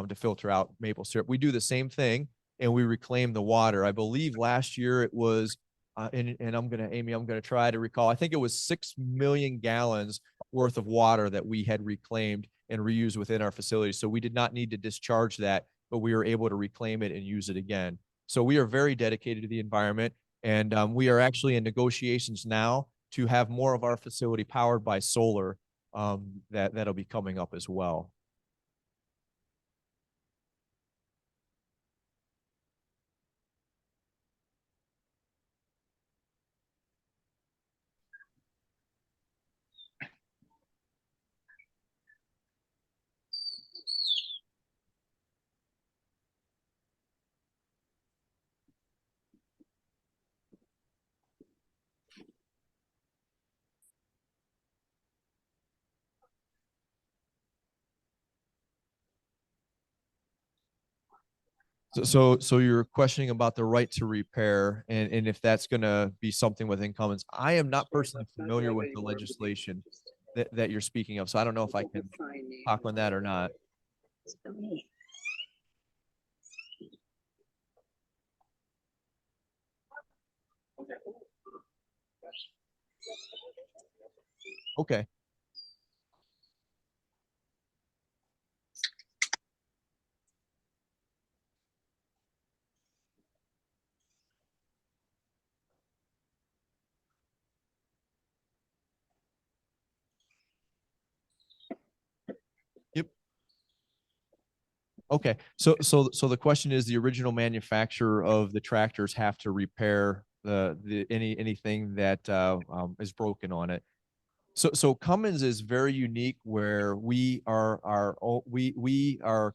to filter out maple syrup. We do the same thing, and we reclaim the water. I believe last year it was, and I'm gonna try to recall. I think it was 6 million gallons worth of water that we had reclaimed and reused within our facility. So we did not need to discharge that, but we were able to reclaim it and use it again. So we are very dedicated to the environment, and we are actually in negotiations now to have more of our facility powered by solar that'll be coming up as well. So you're questioning about the right to repair and if that's going to be something within Cummins. I am not personally familiar with the legislation that you're speaking of, so I don't know if I can talk on that or not. Okay. Yep. Okay. So the question is, the original manufacturer of the tractors have to repair anything that is broken on it. So Cummins is very unique where we are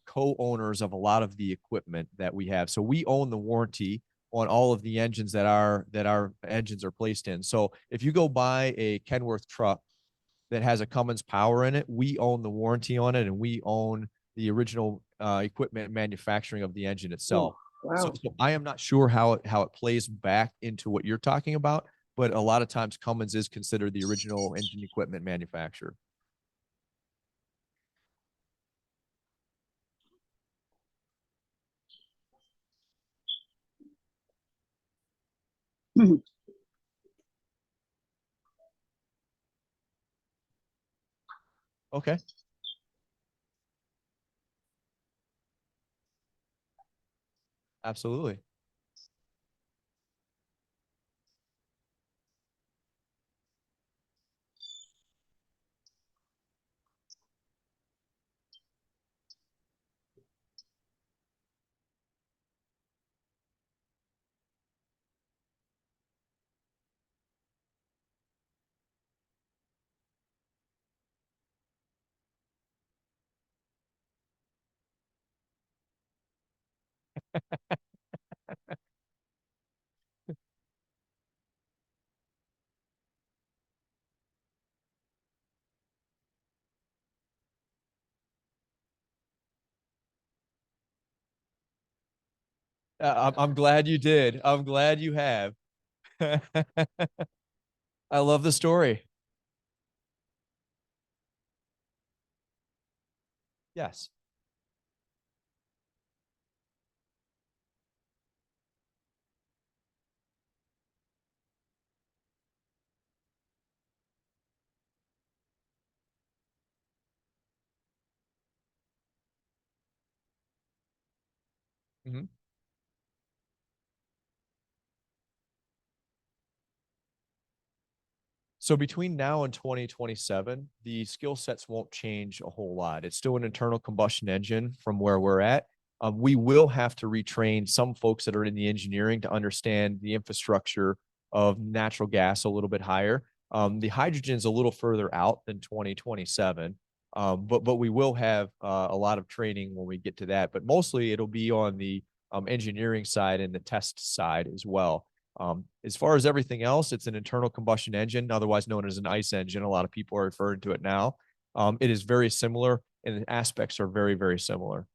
co-owners of a lot of the equipment that we have. So we own the warranty on all of the engines that our engines are placed in. So if you go buy a Kenworth truck that has a Cummins power in it, we own the warranty on it, and we own the original equipment manufacturing of the engine itself. So I am not sure how it plays back into what you're talking about, but a lot of times Cummins is considered the original engine equipment manufacturer. Okay. Absolutely. I'm glad you did. I'm glad you have. I love the story. Yes. Mhm. So between now and 2027, the skill sets won't change a whole lot. It's still an internal combustion engine from where we're at. We will have to retrain some folks that are in the engineering to understand the infrastructure of natural gas a little bit higher. The hydrogen's a little further out than 2027, but we will have a lot of training when we get to that. But mostly it'll be on the engineering side and the test side as well. As far as everything else, it's an internal combustion engine, otherwise known as an ICE engine. A lot of people are referring to it now. It is very similar, and the aspects are very, very similar.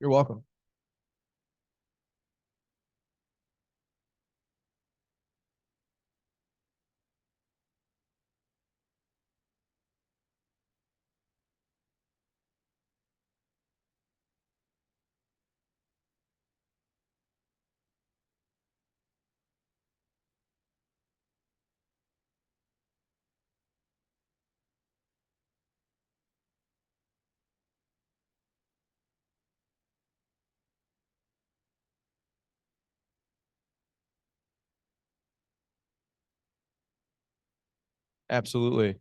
You're welcome. Absolutely.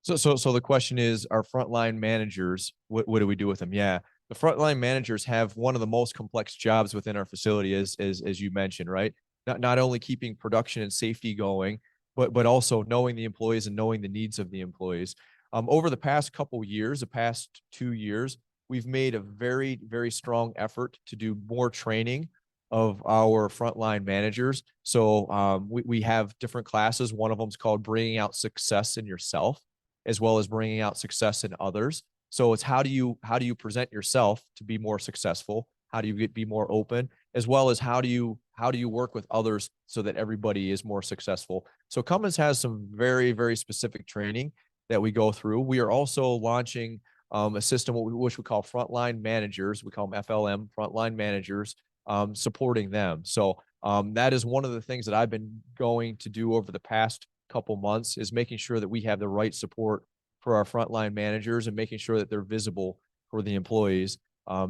So the question is, our frontline managers, what do we do with them? Yeah, the frontline managers have one of the most complex jobs within our facility, as you mentioned, right? Not only keeping production and safety going, but also knowing the employees and knowing the needs of the employees. Over the past couple years, the past 2 years, we've made a very, very strong effort to do more training of our frontline managers. So we have different classes. One of them is called Bringing Out Success in Yourself, as well as bringing out success in others. So it's how do you present yourself to be more successful? How do you be more open? As well as how do you work with others so that everybody is more successful? So Cummins has some very, very specific training that we go through. We are also launching a system which we call frontline managers. We call them FLM, frontline managers, supporting them. So that is one of the things that I've been going to do over the past couple months, is making sure that we have the right support for our frontline managers and making sure that they're visible for the employees.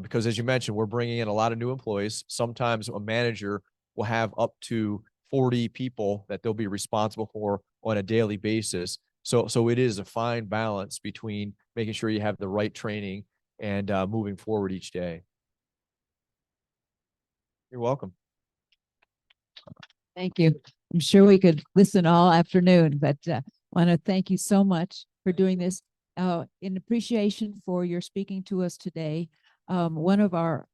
Because as you mentioned, we're bringing in a lot of new employees. Sometimes a manager will have up to 40 people that they'll be responsible for on a daily basis. So it is a fine balance between making sure you have the right training and moving forward each day. You're welcome. Thank you. I'm sure we could listen all afternoon, but want to thank you so much for doing this. In appreciation for your speaking to us today, one of our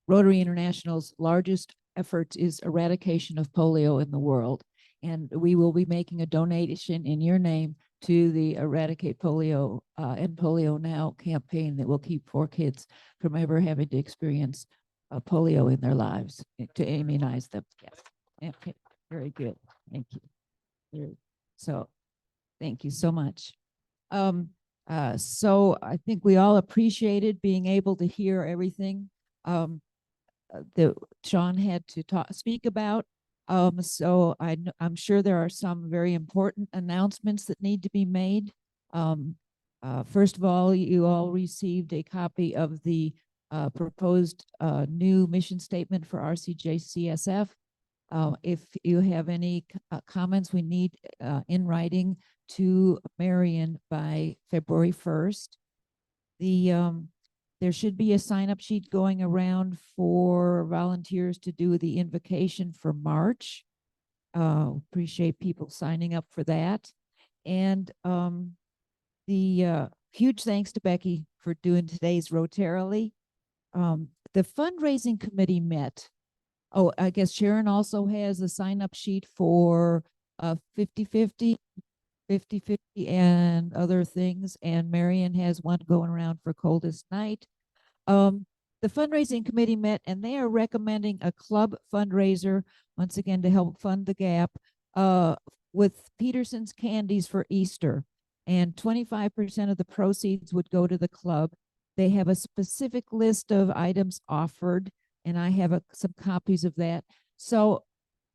Rotary International's largest efforts is eradication of polio in the world. And we will be making a donation in your name to the Eradicate Polio and Polio Now campaign that will keep poor kids from ever having to experience polio in their lives, to immunize them. Yes. Okay, very good. Thank you. So thank you so much. So I think we all appreciated being able to hear everything that Shawn had to speak about. So I'm sure there are some very important announcements that need to be made. First of all, you all received a copy of the proposed new mission statement for RCJCSF. If you have any comments, we need in writing to Marion by February 1st. There should be a sign-up sheet going around for volunteers to do the invocation for March. Appreciate people signing up for that. And the huge thanks to Becky for doing today's Rotarily. The fundraising committee met. Oh, I guess Sharon also has a sign-up sheet for 50/50 50-50 and other things. And Marion has one going around for coldest night. The fundraising committee met and they are recommending a club fundraiser, once again, to help fund the gap, with Peterson's Candies for Easter. And 25% of the proceeds would go to the club. They have a specific list of items offered, and I have some copies of that. So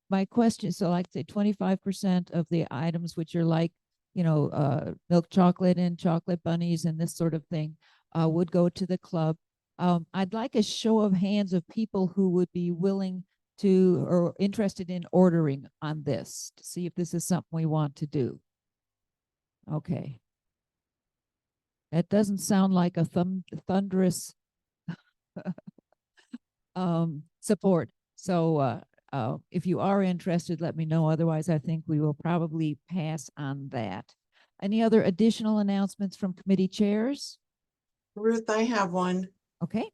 my question, so like say 25% of the items, which are like, milk chocolate and chocolate bunnies and this sort of thing, would go to the club. I'd like a show of hands of people who would be willing to or interested in ordering on this to see if this is something we want to do. Okay. That doesn't sound like a thunderous support. So if you are interested, let me know. Otherwise, I think we will probably pass on that. Any other additional announcements from committee chairs? Ruth, I have one. Okay.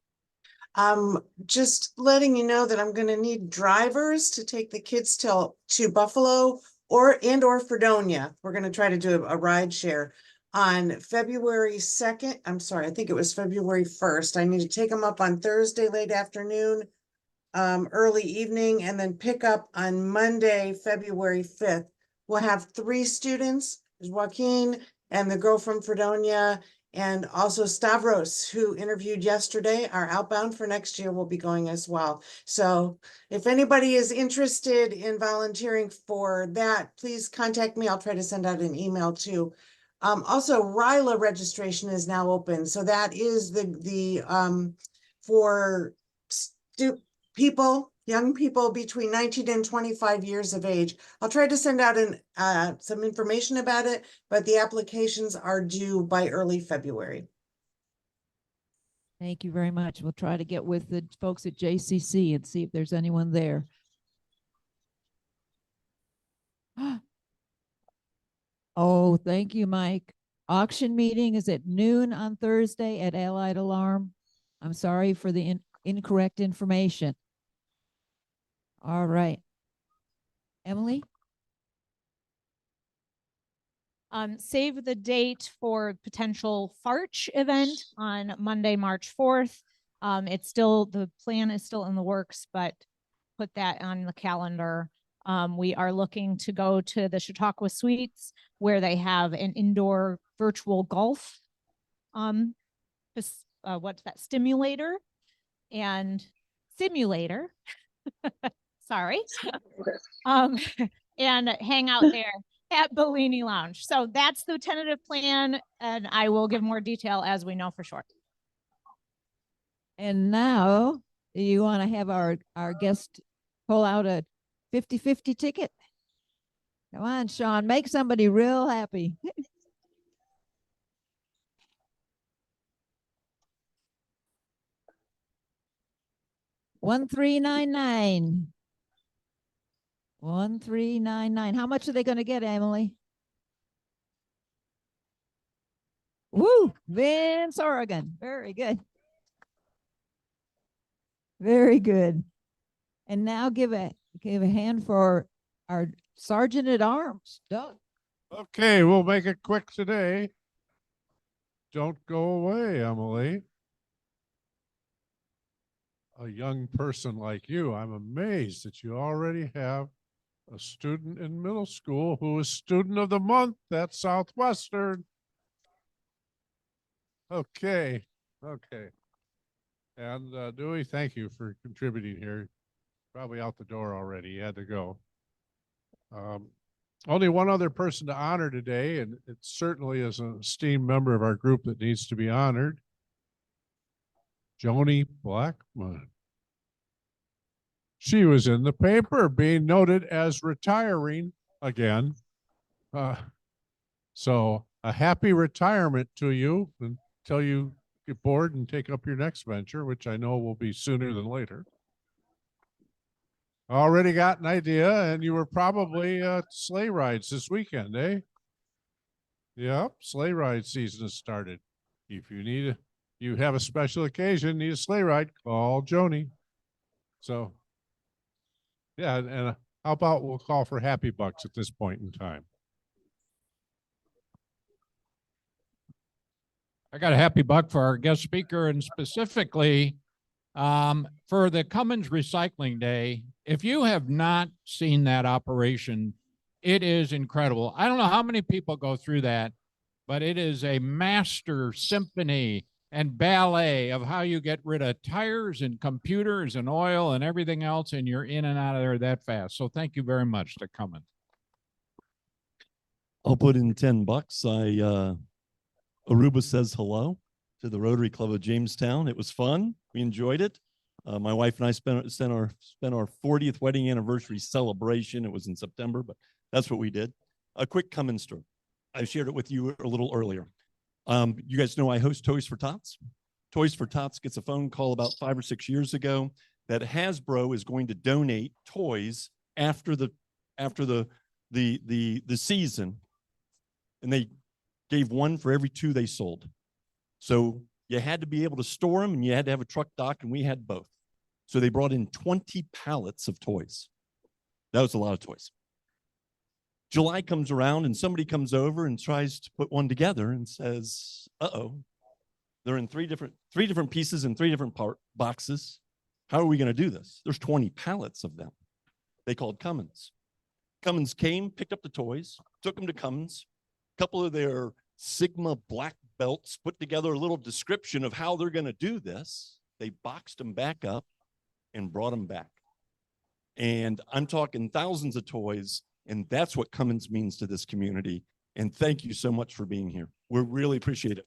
Just letting you know that I'm gonna need drivers to take the kids to Buffalo or Fredonia. We're gonna try to do a ride share on February 2nd. I'm sorry, I think it was February 1st. I need to take them up on Thursday late afternoon, early evening, and then pick up on Monday, February 5th. We'll have 3 students. There's Joaquin and the girl from Fredonia, and also Stavros, who interviewed yesterday. Our outbound for next year will be going as well. So if anybody is interested in volunteering for that, please contact me. I'll try to send out an email too. Also, RILA registration is now open. So that is for young people between 19 and 25 years of age. I'll try to send out some information about it, but the applications are due by early February. Thank you very much. We'll try to get with the folks at JCC and see if there's anyone there. Oh, thank you, Mike. Auction meeting is at noon on Thursday at Allied Alarm. I'm sorry for the incorrect information. All right. Emily? Save the date for potential Farch event on Monday, March 4th. The plan is still in the works, but put that on the calendar. We are looking to go to the Chautauqua Suites where they have an indoor virtual golf, what's that, simulator. Sorry. And hang out there at Bellini Lounge. So that's the tentative plan, and I will give more detail as we know for sure. And now, do you want to have our guest pull out a 50-50 ticket? Come on, Shawn, make somebody real happy. $1399. 1399. How much are they going to get, Emily? Woo! Vince, Oregon. Very good. Very good. And now give a hand for our Sergeant at Arms, Doug. Okay, we'll make it quick today. Don't go away, Emily. A young person like you, I'm amazed that you already have a student in middle school who is student of the month at Southwestern. Okay. And Dewey, thank you for contributing here. Probably out the door already. He had to go. Only one other person to honor today, and it certainly is an esteemed member of our group that needs to be honored. Joni Blackman. She was in the paper being noted as retiring again. So a happy retirement to you until you get bored and take up your next venture, which I know will be sooner than later. Already got an idea, and you were probably sleigh rides this weekend, eh? Yep, sleigh ride season has started. If you have a special occasion, need a sleigh ride, call Joni. So, yeah, and how about we'll call for Happy Bucks at this point in time? I got a happy buck for our guest speaker and specifically for the Cummins Recycling Day. If you have not seen that operation, it is incredible. I don't know how many people go through that, but it is a master symphony and ballet of how you get rid of tires and computers and oil and everything else, and you're in and out of there that fast. So thank you very much to Cummins. I'll put in $10. Aruba says hello to the Rotary Club of Jamestown. It was fun. We enjoyed it. My wife and I spent our 40th wedding anniversary celebration. It was in September, but that's what we did. A quick Cummins story. I shared it with you a little earlier. You guys know I host Toys for Tots. Toys for Tots gets a phone call about 5 or 6 years ago that Hasbro is going to donate toys after the season, and they gave one for every 2 they sold. So you had to be able to store them, and you had to have a truck dock, and we had both. So they brought in 20 pallets of toys. That was a lot of toys. July comes around and somebody comes over and tries to put one together and says, uh-oh, they're in three different pieces in 3 different boxes. How are we going to do this? There's 20 pallets of them. They called Cummins. Cummins came, picked up the toys, took them to Cummins. A couple of their Sigma black belts put together a little description of how they're going to do this. They boxed them back up and brought them back. And I'm talking thousands of toys. And that's what Cummins means to this community. And thank you so much for being here. We really appreciate it.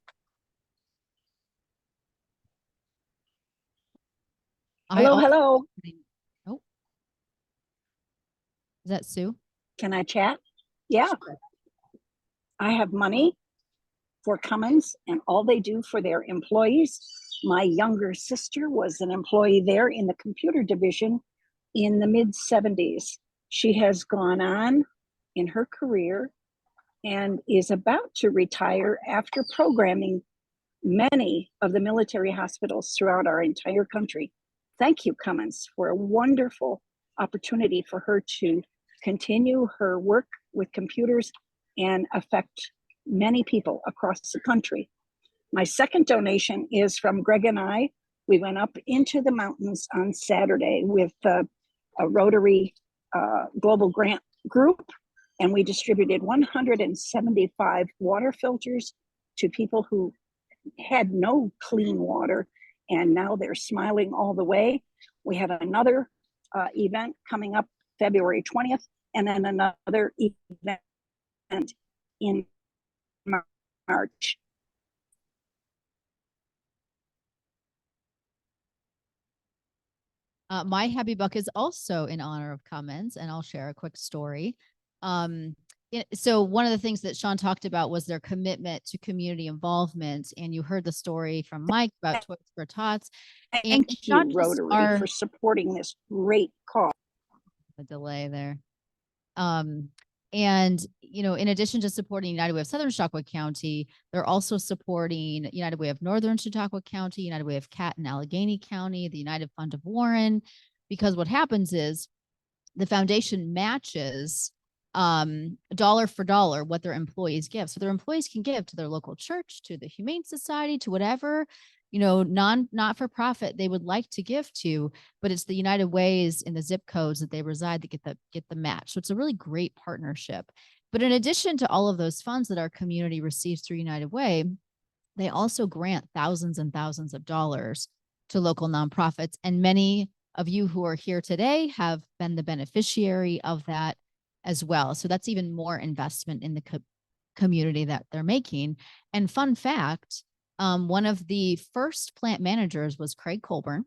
Hello. Oh, is that Sue? Can I chat? Yeah. I have money for Cummins and all they do for their employees. My younger sister was an employee there in the computer division in the mid-70s. She has gone on in her career and is about to retire after programming many of the military hospitals throughout our entire country. Thank you, Cummins, for a wonderful opportunity for her to continue her work with computers and affect many people across the country. My second donation is from Greg and I. We went up into the mountains on Saturday with a Rotary global grant group, and we distributed 175 water filters to people who had no clean water, and now they're smiling all the way. We have another event coming up February 20th, and then another event in March. My happy buck is also in honor of Cummins, and I'll share a quick story. So one of the things that Shawn talked about was their commitment to community involvement, and you heard the story from Mike about Toys for Tots. Thank you, Rotary, for supporting this great cause. A delay there. And, you know, in addition to supporting United Way of Southern Chautauqua County, they're also supporting United Way of Northern Chautauqua County, United Way of Cat and Allegheny County, the United Fund of Warren, because what happens is the foundation matches dollar for dollar what their employees give. So their employees can give to their local church, to the Humane Society, to whatever, you know, not-for-profit they would like to give to, but it's the United Ways in the zip codes that they reside that get the match. So it's a really great partnership. But in addition to all of those funds that our community receives through United Way, they also grant thousands and thousands of dollars to local nonprofits. And many of you who are here today have been the beneficiary of that as well. So that's even more investment in the community that they're making. And fun fact, one of the first plant managers was Craig Colburn,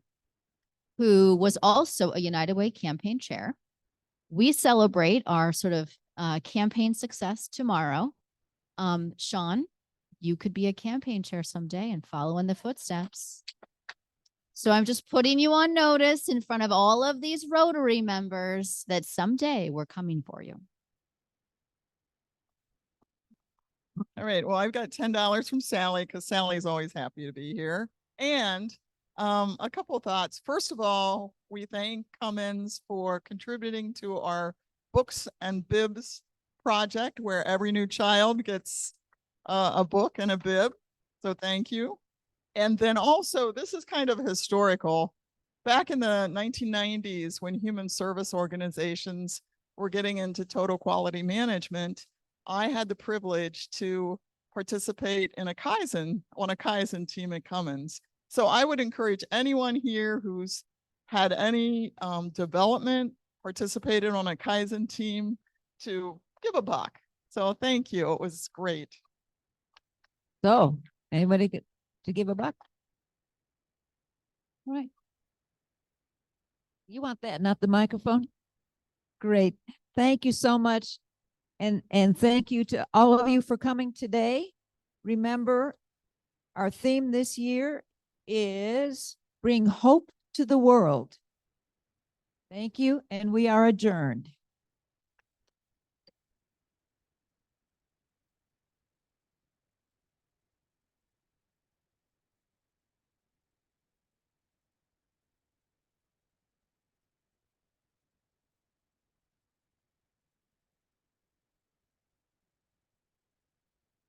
who was also a United Way campaign chair. We celebrate our sort of campaign success tomorrow. Shawn, you could be a campaign chair someday and follow in the footsteps. So I'm just putting you on notice in front of all of these Rotary members that someday we're coming for you. All right. Well, I've got $10 from Sally because Sally's always happy to be here. And a couple of thoughts. First of all, we thank Cummins for contributing to our books and bibs project, where every new child gets a book and a bib. So thank you. And then also, this is kind of historical. Back in the 1990s, when human service organizations were getting into total quality management, I had the privilege to participate in on a Kaizen team at Cummins. So I would encourage anyone here who's had any development, participated on a Kaizen team, to give a buck. So thank you. It was great. So, anybody to give a buck? All right. You want that, not the microphone? Great. Thank you so much. And thank you to all of you for coming today. Remember, our theme this year is Bring Hope to the World. Thank you, and we are adjourned.